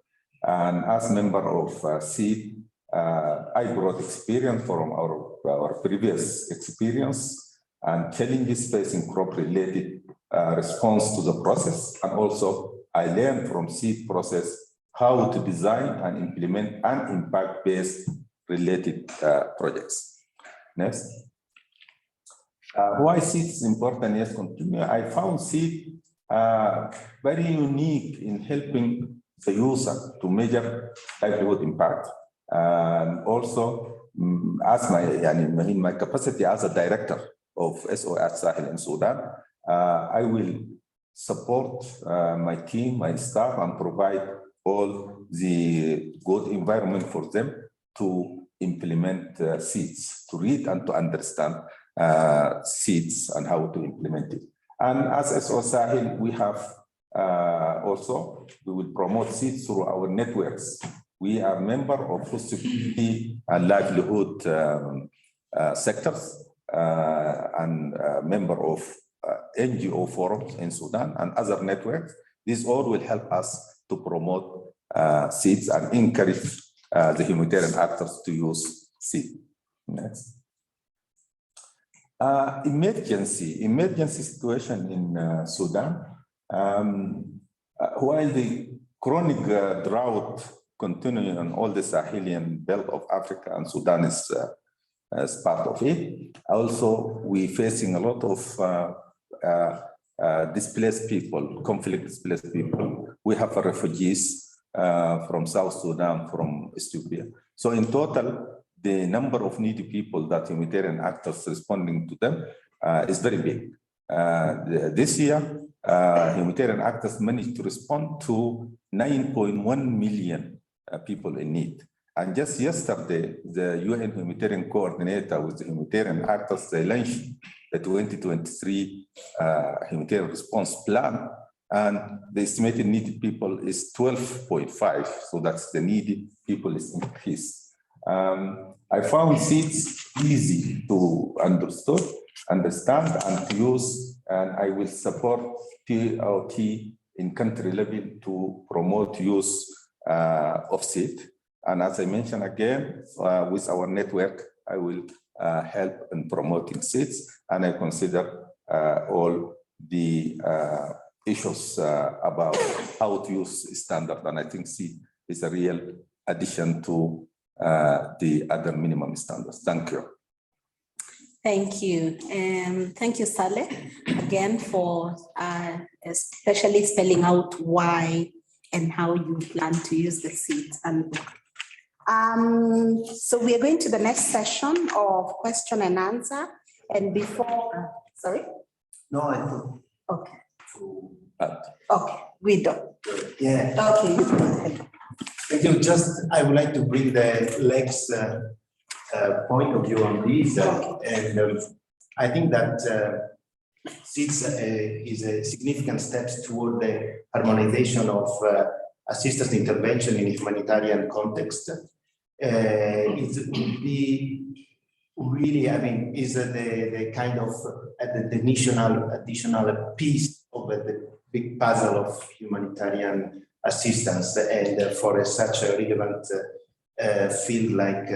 And as member of SEAD, I brought experience from our previous experience and challenges facing crop-related response to the process. And also, I learned from SEAD process how to design and implement an impact-based related projects. Next. Why SEAD is important? Yes, continue. I found SEAD very unique in helping the user to measure livelihood impact. And also, as in my capacity as a director of SOS Sahel in Sudan, I will support my team, my staff, and provide all the good environment for them to implement SEADS, to read and to understand SEADS and how to implement it. And as SOS Sahel, we have we will promote SEADS through our networks. We are member of food security and livelihood sectors and member of NGO forums in Sudan and other networks. This all will help us to promote SEADS and encourage the humanitarian actors to use SEADS. Next. Emergency situation in Sudan. While the chronic drought continuing on all the Sahelian belt of Africa, and Sudan is as part of it, also we facing a lot of displaced people, conflict displaced people. We have refugees from South Sudan, from Ethiopia. So in total, the number of needy people that humanitarian actors responding to them is very big. This year, humanitarian actors managed to respond to 9.1 million people in need. And just yesterday, the UN humanitarian coordinator with the humanitarian actors, they launched the 2023 humanitarian response plan. And the estimated needed people is 12.5. So that's the needed people is increased. I found SEADS easy to understand and to use, and I will support TOT in country level to promote use of SEAD. And as I mentioned again, with our network, I will help in promoting SEADS, and I consider all the issues about how to use standard. And I think SEAD is a real addition to the other minimum standards. Thank you. Thank you. Thank you, Salih, again for especially spelling out why and how you plan to use the SEADS handbook. So we are going to the next session of question and answer. And before, sorry? No, I thought. Okay. To Okay, Guido. Yeah. Okay, you go ahead. Thank you. Just, I would like to bring the Lex point of view on this. And I think that SEADS is a significant step toward the harmonization of assistance intervention in humanitarian context. It would be really, I mean, is the kind of additional piece of the big puzzle of humanitarian assistance, and for such a relevant field like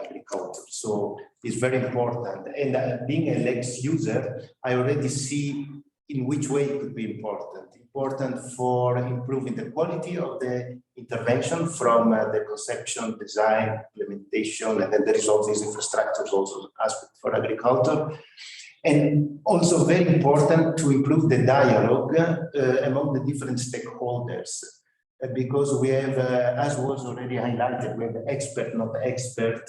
agriculture. So it's very important. And being a Lex user, I already see in which way it could be important. Important for improving the quality of the intervention from the conception, design, implementation, and then there is all these infrastructures also aspect for agriculture. And also very important to improve the dialogue among the different stakeholders, because we have, as was already highlighted, we have expert, not expert,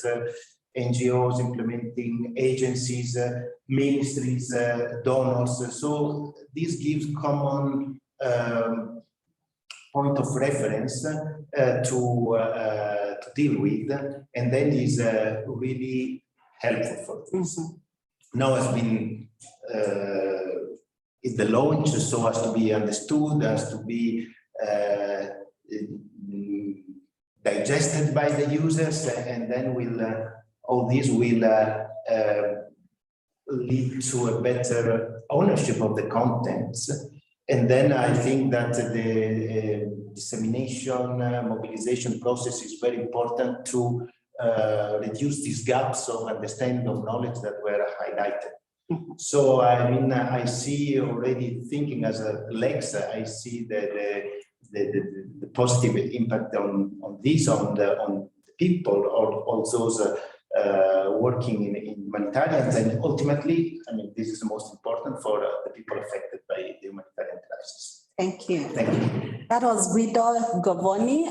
NGOs, implementing agencies, ministries, donors. So this gives common point of reference to deal with, and then is really helpful for this. Now has been is the launch so as to be understood, as to be digested by the users, and then will all this will lead to a better ownership of the contents. And then I think that the dissemination, mobilization process is very important to reduce these gaps of understanding of knowledge that were highlighted. So I mean, I see already thinking as a Lex, I see the positive impact on this, on the people, or all those working in humanitarians, and ultimately, I mean, this is the most important for the people affected by the humanitarian crisis. Thank you. Thank you. That was Guido Govoni,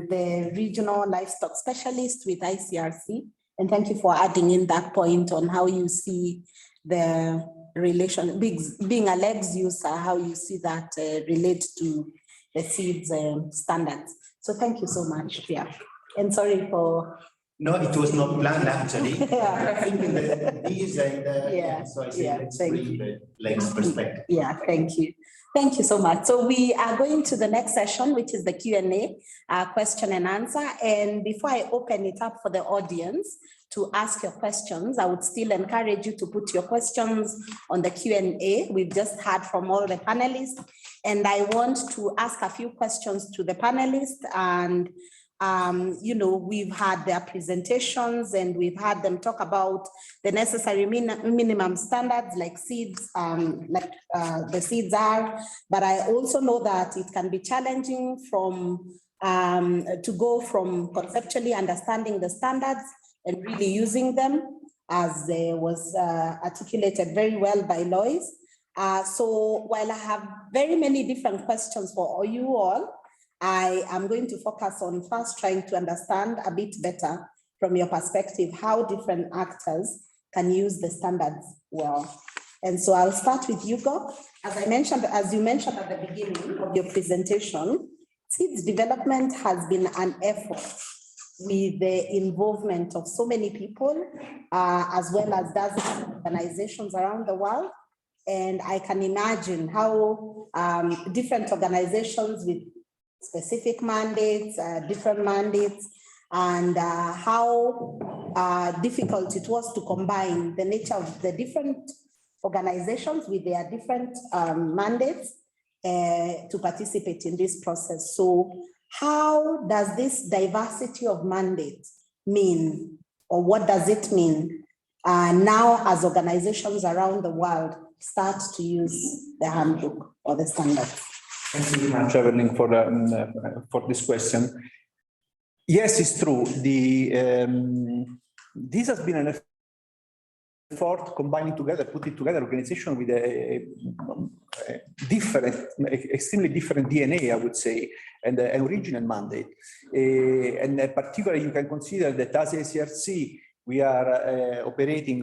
the regional livestock specialist with ICRC. And thank you for adding in that point on how you see the relation, being a Lex user, how you see that relate to the SEADS standards. So thank you so much, Pierre. And sorry for... No, it was not planned actually. Yeah. Thinking that these and so I said, let's bring the Lex perspective. Yeah, thank you. Thank you so much. So we are going to the next session, which is the Q&A, question and answer. And before I open it up for the audience to ask your questions, I would still encourage you to put your questions on the Q&A. We've just heard from all the panelists, and I want to ask a few questions to the panelists. And you know, we've had their presentations and we've had them talk about the necessary minimum standards like SEADS, the SEADS are, but I also know that it can be challenging to go from conceptually understanding the standards and really using them, as was articulated very well by Loise. So while I have very many different questions for you all, I am going to focus on first trying to understand a bit better from your perspective how different actors can use the standards well. And so I'll start with Ugo. As you mentioned at the beginning of your presentation, SEADS development has been an effort with the involvement of so many people, as well as dozens of organizations around the world. And I can imagine how different organizations with specific mandates, different mandates, and how difficult it was to combine the nature of the different organizations with their different mandates to participate in this process. So how does this diversity of mandates mean, or what does it mean now as organizations around the world start to use the handbook or the standards? Thank you very much, Everlyn, for this question. Yes, it's true. This has been an effort combining together, putting together organization with a different, extremely different DNA, I would say, and an original mandate. And particularly, you can consider that as ICRC, we are operating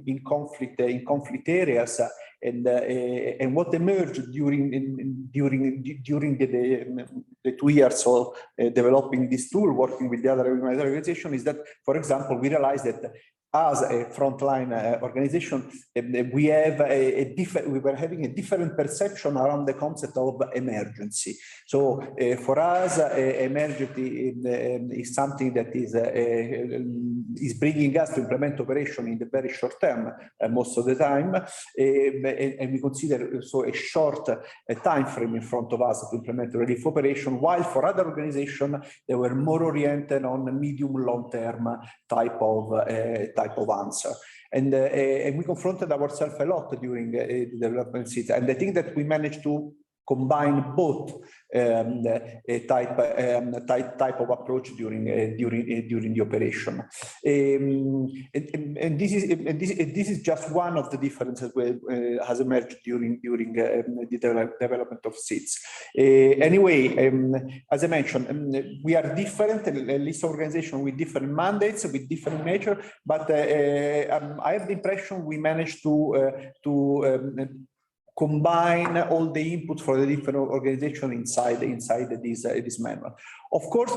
in conflict areas, and what emerged during the 2 years of developing this tool, working with the other organization, is that, for example, we realized that as a frontline organization, we were having a different perception around the concept of emergency. So for us, emergency is something that is bringing us to implement operation in the very short term, most of the time, and we consider so a short time frame in front of us to implement relief operation. While for other organizations, they were more oriented on medium long term type of answer. And we confronted ourselves a lot during the development seat. And I think that we managed to combine both type of approach during the operation. And this is just one of the differences has emerged during the development of SEADS. Anyway, as I mentioned, we are different, a list of organizations with different mandates, with different nature, but I have the impression we managed to combine all the input for the different organizations inside this manual. Of course,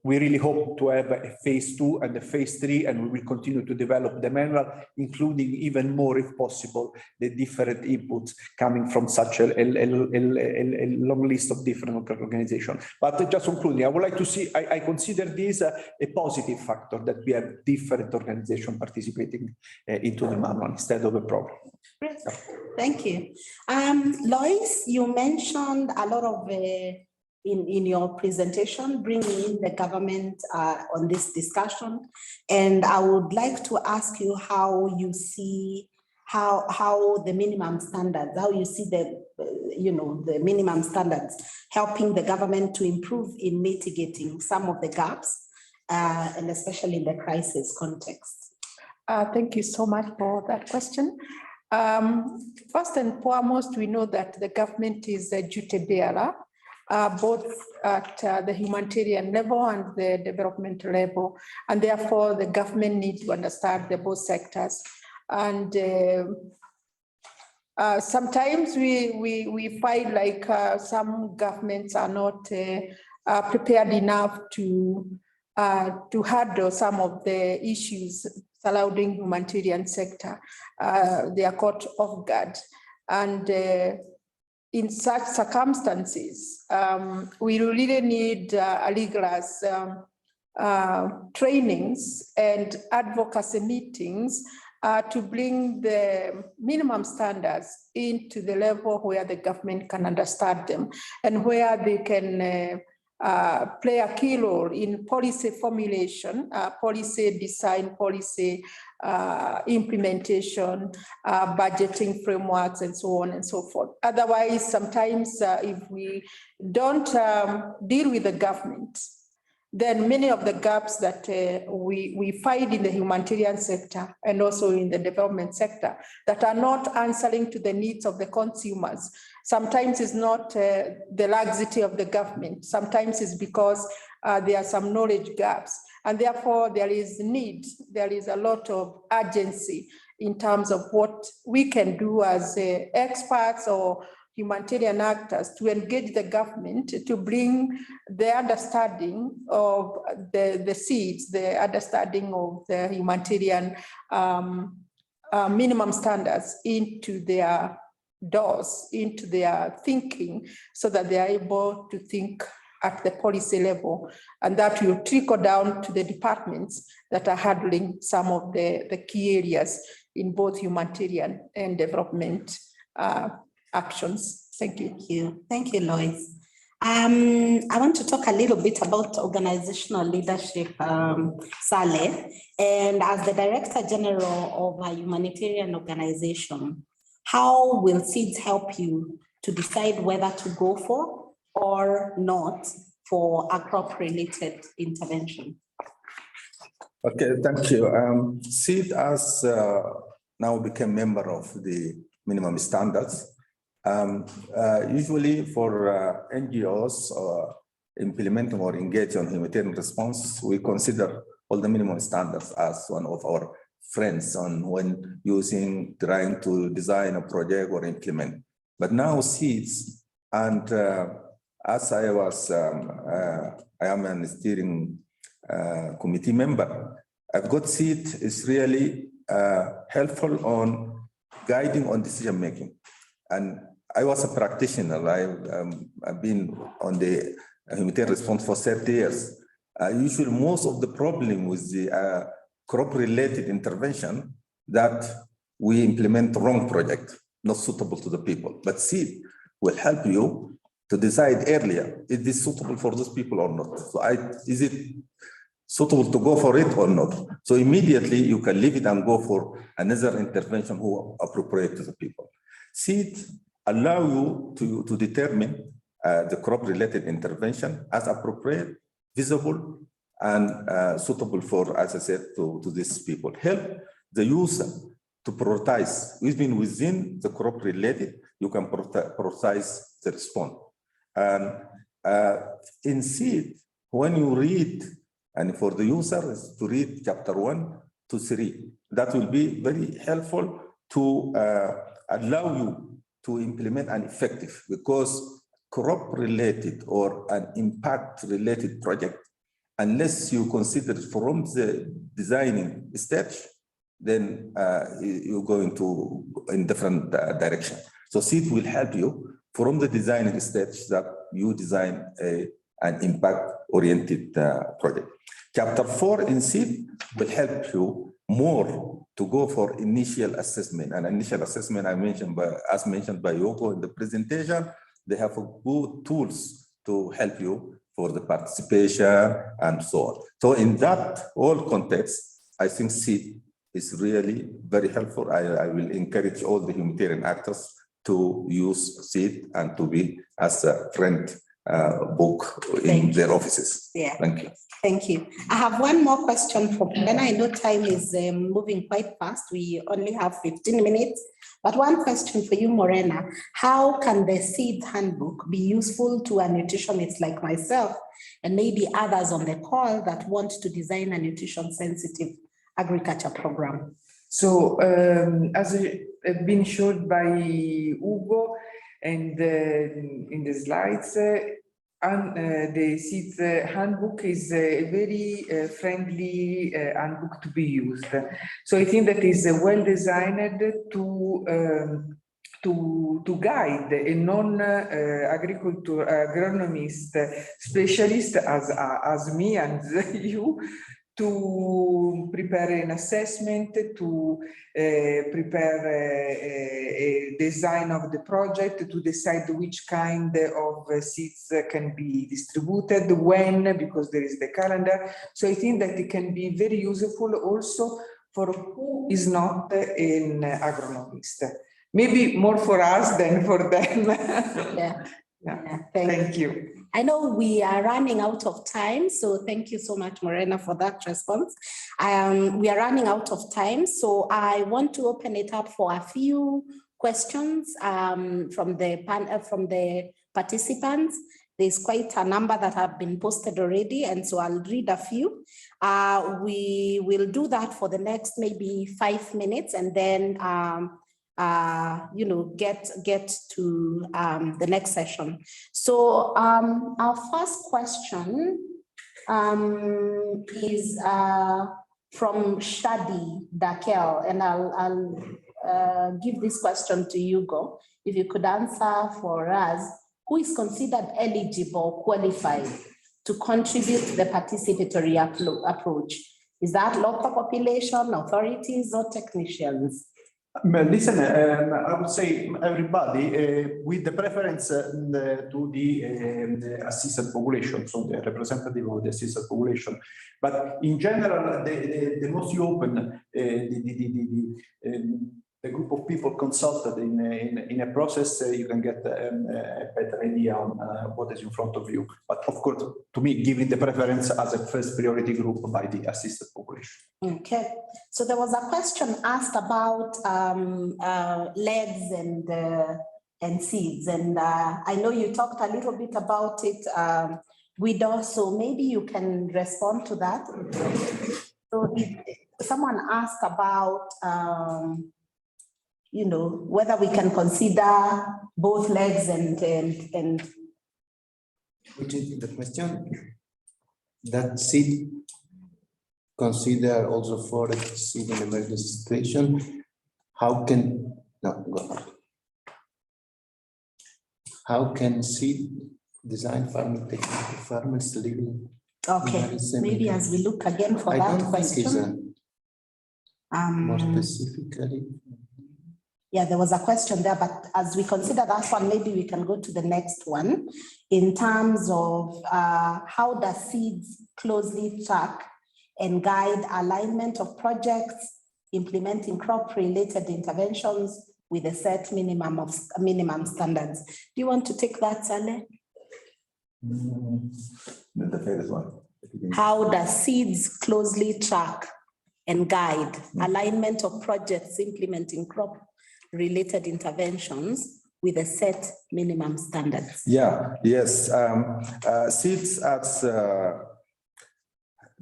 we really hope to have a phase 2 and a phase 3, and we will continue to develop the manual, including even more, if possible, the different inputs coming from such a long list of different organizations. But just concluding, I would like to see, I consider this a positive factor, that we have different organizations participating into the manual instead of a problem. Great. Thank you. Loise, you mentioned a lot of in your presentation, bringing in the government on this discussion. And I would like to ask you how you see how the minimum standards, how you see the minimum standards helping the government to improve in mitigating some of the gaps, and especially in the crisis context. Thank you so much for that question. First and foremost, we know that the government is a duty bearer, both at the humanitarian level and the development level, and therefore the government needs to understand the both sectors. And sometimes we find like some governments are not prepared enough to handle some of the issues surrounding humanitarian sector. They are caught off guard. And in such circumstances, we really need rigorous trainings and advocacy meetings to bring the minimum standards into the level where the government can understand them and where they can play a key role in policy formulation, policy design, policy implementation, budgeting frameworks, and so on and so forth. Otherwise, sometimes if we don't deal with the government, then many of the gaps that we find in the humanitarian sector and also in the development sector that are not answering to the needs of the consumers. Sometimes it's not the laxity of the government. Sometimes it's because there are some knowledge gaps. And therefore there is need, there is a lot of urgency in terms of what we can do as experts or humanitarian actors to engage the government to bring the understanding of the SEADS, the understanding of the humanitarian minimum standards into their doors, into their thinking, so that they are able to think at the policy level, and that will trickle down to the departments that are handling some of the key areas in both humanitarian and development actions. Thank you. Thank you, Loise. I want to talk a little bit about organizational leadership, Salih, and as the Director General of a humanitarian organization, how will SEADS help you to decide whether to go for or not for a crop-related intervention? Okay, thank you. SEAD has now become member of the minimum standards. Usually for NGOs implementing or engaging on humanitarian response, we consider all the minimum standards as one of our friends on when trying to design a project or implement. But now SEADS, and as I am a steering committee member, I've got SEAD is really helpful on guiding on decision making. And I was a practitioner. I've been on the humanitarian response for 30 years. Usually most of the problem with the crop-related intervention that we implement wrong project, not suitable to the people. But SEAD will help you to decide earlier, is this suitable for those people or not? So is it suitable to go for it or not? So immediately you can leave it and go for another intervention who appropriate to the people. SEAD allow you to determine the crop-related intervention as appropriate, visible, and suitable for, as I said, to these people. Help the user to prioritize. Even within the crop-related, you can prioritize the response. And in SEAD, when you read, and for the user is to read chapter 1 to 3, that will be very helpful to allow you to implement an effective, because crop-related or an impact-related project, unless you consider from the designing stage, then you're going to in different direction. So SEAD will help you from the designing stage that you design an impact-oriented project. Chapter 4 in SEAD will help you more to go for initial assessment. And initial assessment, as mentioned by Ugo in the presentation, they have good tools to help you for the participation and so on. So in that whole context, I think SEAD is really very helpful. I will encourage all the humanitarian actors to use SEAD and to be as a friend book in their offices. Yeah. Thank you. Thank you. I have one more question for Morena. I know time is moving quite fast. We only have 15 minutes. But one question for you, Morena. How can the SEADS handbook be useful to a nutritionist like myself and maybe others on the call that want to design a nutrition-sensitive agriculture program? So as been showed by Ugo and in the slides, the SEADS handbook is a very friendly handbook to be used. So I think that is well designed to guide a non-agriculture agronomist specialist as me and you to prepare an assessment, to prepare a design of the project, to decide which kind of seeds can be distributed, when, because there is the calendar. So I think that it can be very useful also for who is not an agronomist. Maybe more for us than for them. Yeah. Yeah. Thank you. I know we are running out of time, so thank you so much, Morena, for that response. We are running out of time, so I want to open it up for a few questions from the participants. There's quite a number that have been posted already, and so I'll read a few. We will do that for the next maybe 5 minutes, and then you know, get to the next session. So our first question is from Shadi Dakel, and I'll give this question to Ugo. If you could answer for us, who is considered eligible, qualified to contribute to the participatory approach? Is that local population, authorities, or technicians? Listen, I would say everybody with the preference to the assisted population, so the representative of the assisted population. But in general, the most you open, the group of people consulted in a process, you can get a better idea on what is in front of you. But of course, to me, giving the preference as a first priority group by the assisted population. Okay, so there was a question asked about legs and seeds, and I know you talked a little bit about it, Guido, so maybe you can respond to that. So someone asked about you know, whether we can consider both legs and Which is the question? That seed consider also for a seed in emergency situation. How can how can seed design farming technique farmers living? Okay, maybe as we look again for that question. More specifically. Yeah, there was a question there, but as we consider that one, maybe we can go to the next one in terms of how does SEADS closely track and guide alignment of projects, implementing crop-related interventions with a set minimum standards. Do you want to take that, Salih? The first one. How does SEADS closely track and guide alignment of projects implementing crop-related interventions with a set minimum standards? Yeah, yes. SEADS as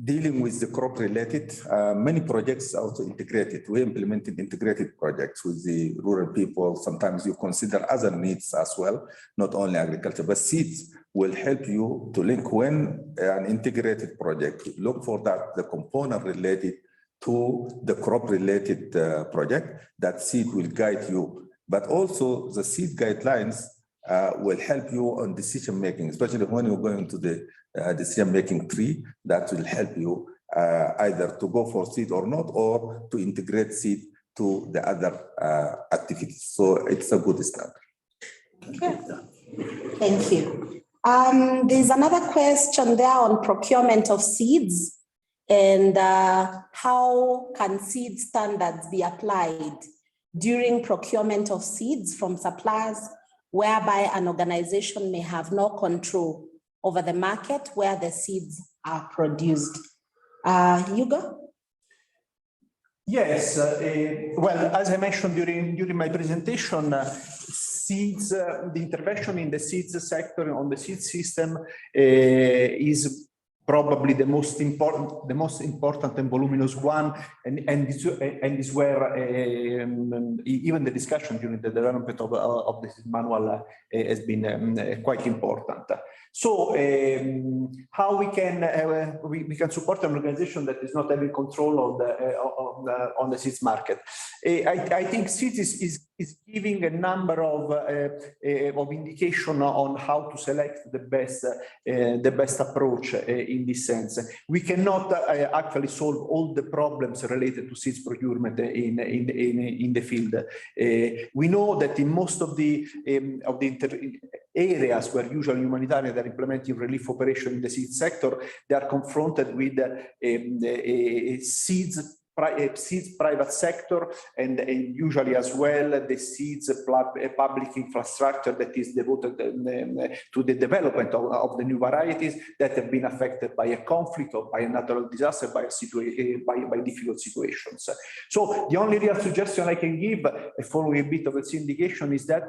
dealing with the crop-related, many projects also integrated. We implemented integrated projects with the rural people. Sometimes you consider other needs as well, not only agriculture, but SEADS will help you to link when an integrated project, look for that, the component related to the crop-related project, that SEAD will guide you. But also the SEAD guidelines will help you on decision-making, especially when you're going to the decision-making tree, that will help you either to go for SEAD or not, or to integrate SEAD to the other activities. So it's a good start. Okay. Thank you. There's another question there on procurement of seeds, and how can seed standards be applied during procurement of seeds from suppliers, whereby an organization may have no control over the market where the seeds are produced? Ugo? Yes, well, as I mentioned during my presentation, seeds, the intervention in the seeds sector, on the seed system, is probably the most important and voluminous one, and is where even the discussion during the development of this manual has been quite important. So how we can support an organization that is not having control on the seeds market? I think seeds is giving a number of indication on how to select the best approach in this sense. We cannot actually solve all the problems related to seeds procurement in the field. We know that in most of the areas where usually humanitarian are implementing relief operation in the seed sector, they are confronted with seeds private sector, and usually as well the seeds public infrastructure that is devoted to the development of the new varieties that have been affected by a conflict or by a natural disaster, by difficult situations. So the only real suggestion I can give, following a bit of its indication, is that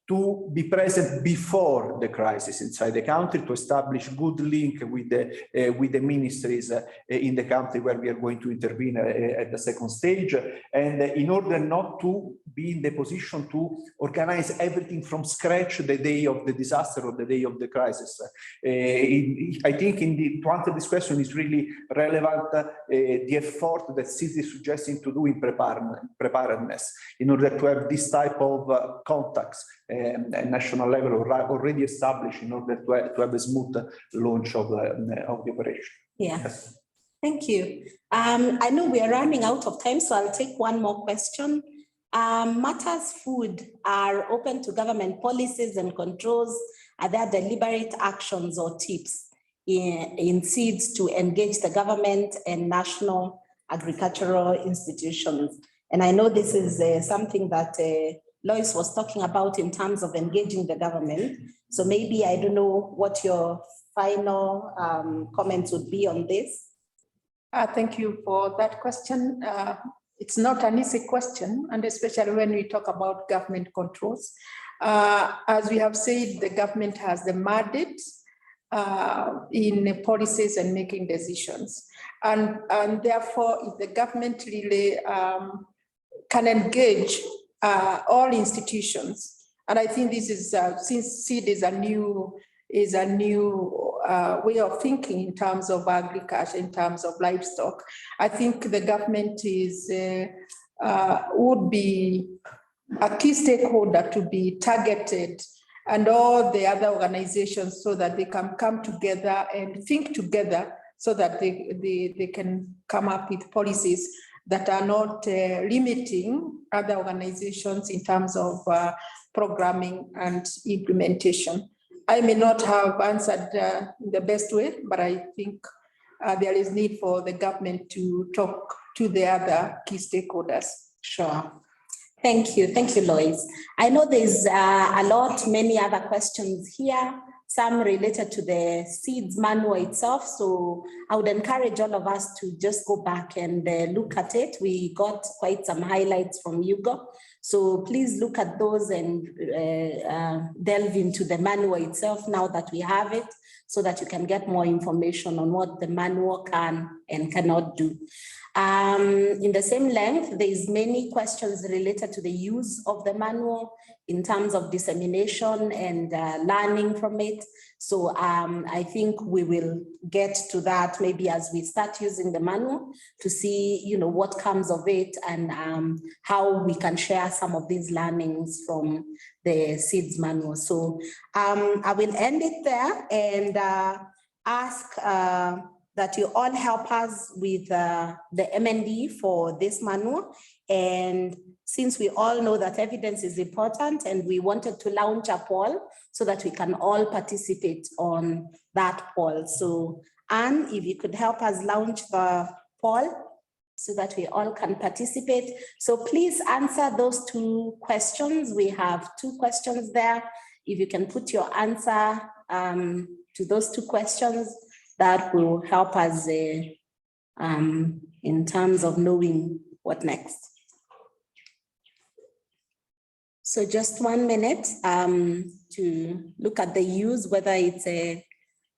to be present before the crisis inside the country, to establish good link with the ministries in the country where we are going to intervene at the second stage, and in order not to be in the position to organize everything from scratch the day of the disaster or the day of the crisis. I think to answer this question is really relevant the effort that SEADS is suggesting to do in preparedness in order to have this type of contacts at national level already established in order to have a smooth launch of the operation. Yeah, yes. Thank you. I know we are running out of time, so I'll take one more question. Matters Food are open to government policies and controls. Are there deliberate actions or tips in SEADS to engage the government and national agricultural institutions? And I know this is something that Loise was talking about in terms of engaging the government. So maybe I don't know what your final comments would be on this. Thank you for that question. It's not an easy question, and especially when we talk about government controls. As we have said, the government has the mandate in policies and making decisions. And therefore, if the government really can engage all institutions, and I think this is, since SEAD is a new way of thinking in terms of agriculture, in terms of livestock, I think the government is would be a key stakeholder to be targeted, and all the other organizations, so that they can come together and think together, so that they can come up with policies that are not limiting other organizations in terms of programming and implementation. I may not have answered the best way, but I think there is need for the government to talk to the other key stakeholders. Sure. Thank you, Loise. I know there's many other questions here, some related to the SEADS manual itself. So I would encourage all of us to just go back and look at it. We got quite some highlights from Ugo. So please look at those and delve into the manual itself now that we have it, so that you can get more information on what the manual can and cannot do. In the same length, there's many questions related to the use of the manual in terms of dissemination and learning from it. So I think we will get to that maybe as we start using the manual to see, what comes of it, and how we can share some of these learnings from the SEADS manual. So I will end it there and ask that you all help us with the MND for this manual. And since we all know that evidence is important, and we wanted to launch a poll so that we can all participate on that poll. So Anne, if you could help us launch the poll so that we all can participate. So please answer those 2 questions. We have 2 questions there. If you can put your answer to those 2 questions, that will help us in terms of knowing what next. So just 1 minute to look at the use, whether it's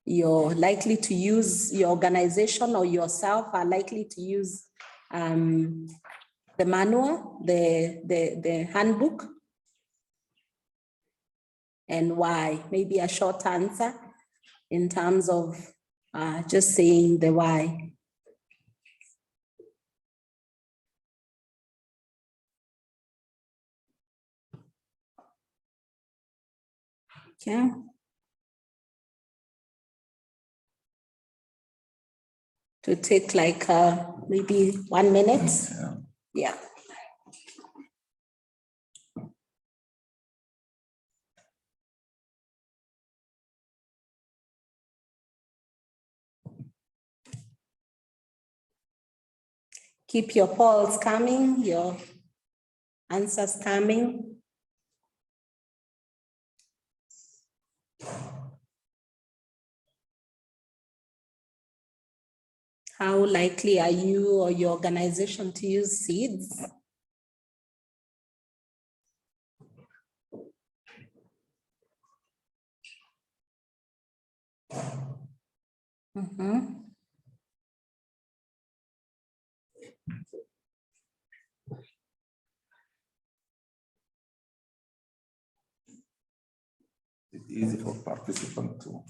you're likely to use, your organization or yourself are likely to use the manual, the handbook, and why. Maybe a short answer in terms of just saying the why. Okay. To take like maybe 1 minute. Yeah. Keep your polls coming, your answers coming. How likely are you or your organization to use SEADS? Mhm. It's easy for participants to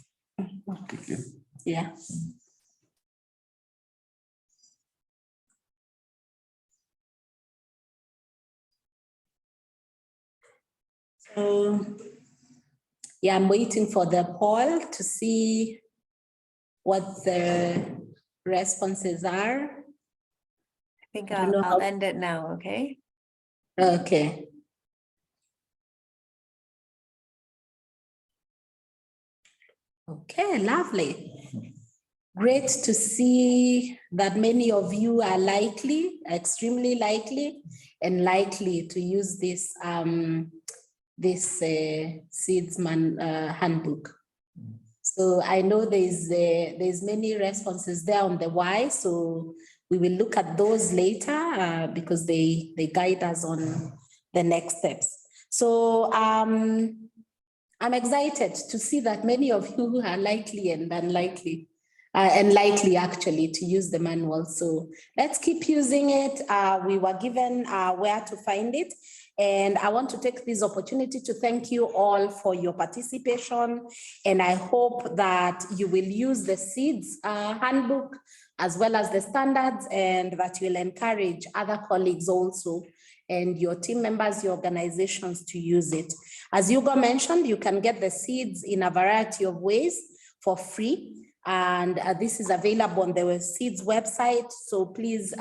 click it. Yeah. So, yeah, I'm waiting for the poll to see what the responses are. I think I don't know I'll how- end it now, okay? Okay. Okay, lovely. Great to see that many of you are likely, extremely likely, and likely to use this SEADS handbook. So I know there's many responses there on the why, so we will look at those later because they guide us on the next steps. So I'm excited to see that many of you are likely and unlikely, and likely actually to use the manual. So let's keep using it. We were given where to find it. And I want to take this opportunity to thank you all for your participation. And I hope that you will use the SEADS handbook as well as the standards, and that you'll encourage other colleagues also and your team members, your organizations to use it. As Ugo mentioned, you can get the SEADS in a variety of ways for free. And this is available on the SEADS website. So please,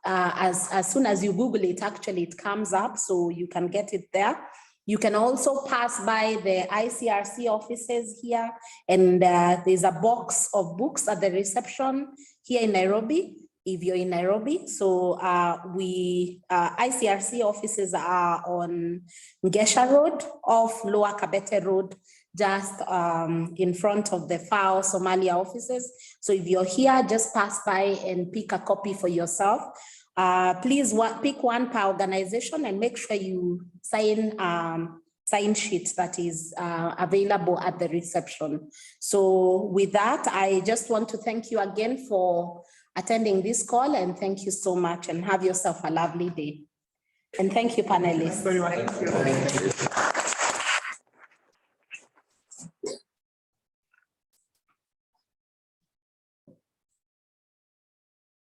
as soon as you Google it, actually it comes up, so you can get it there. You can also pass by the ICRC offices here, and there's a box of books at the reception here in Nairobi, if you're in Nairobi. So ICRC offices are on Ngesha Road off Lower Kabete Road, just in front of the FAO Somalia offices. So if you're here, just pass by and pick a copy for yourself. Please pick one per organization and make sure you sign sheet that is available at the reception. So with that, I just want to thank you again for attending this call, and thank you so much, and have yourself a lovely day. And thank you, panelists. Thanks very much.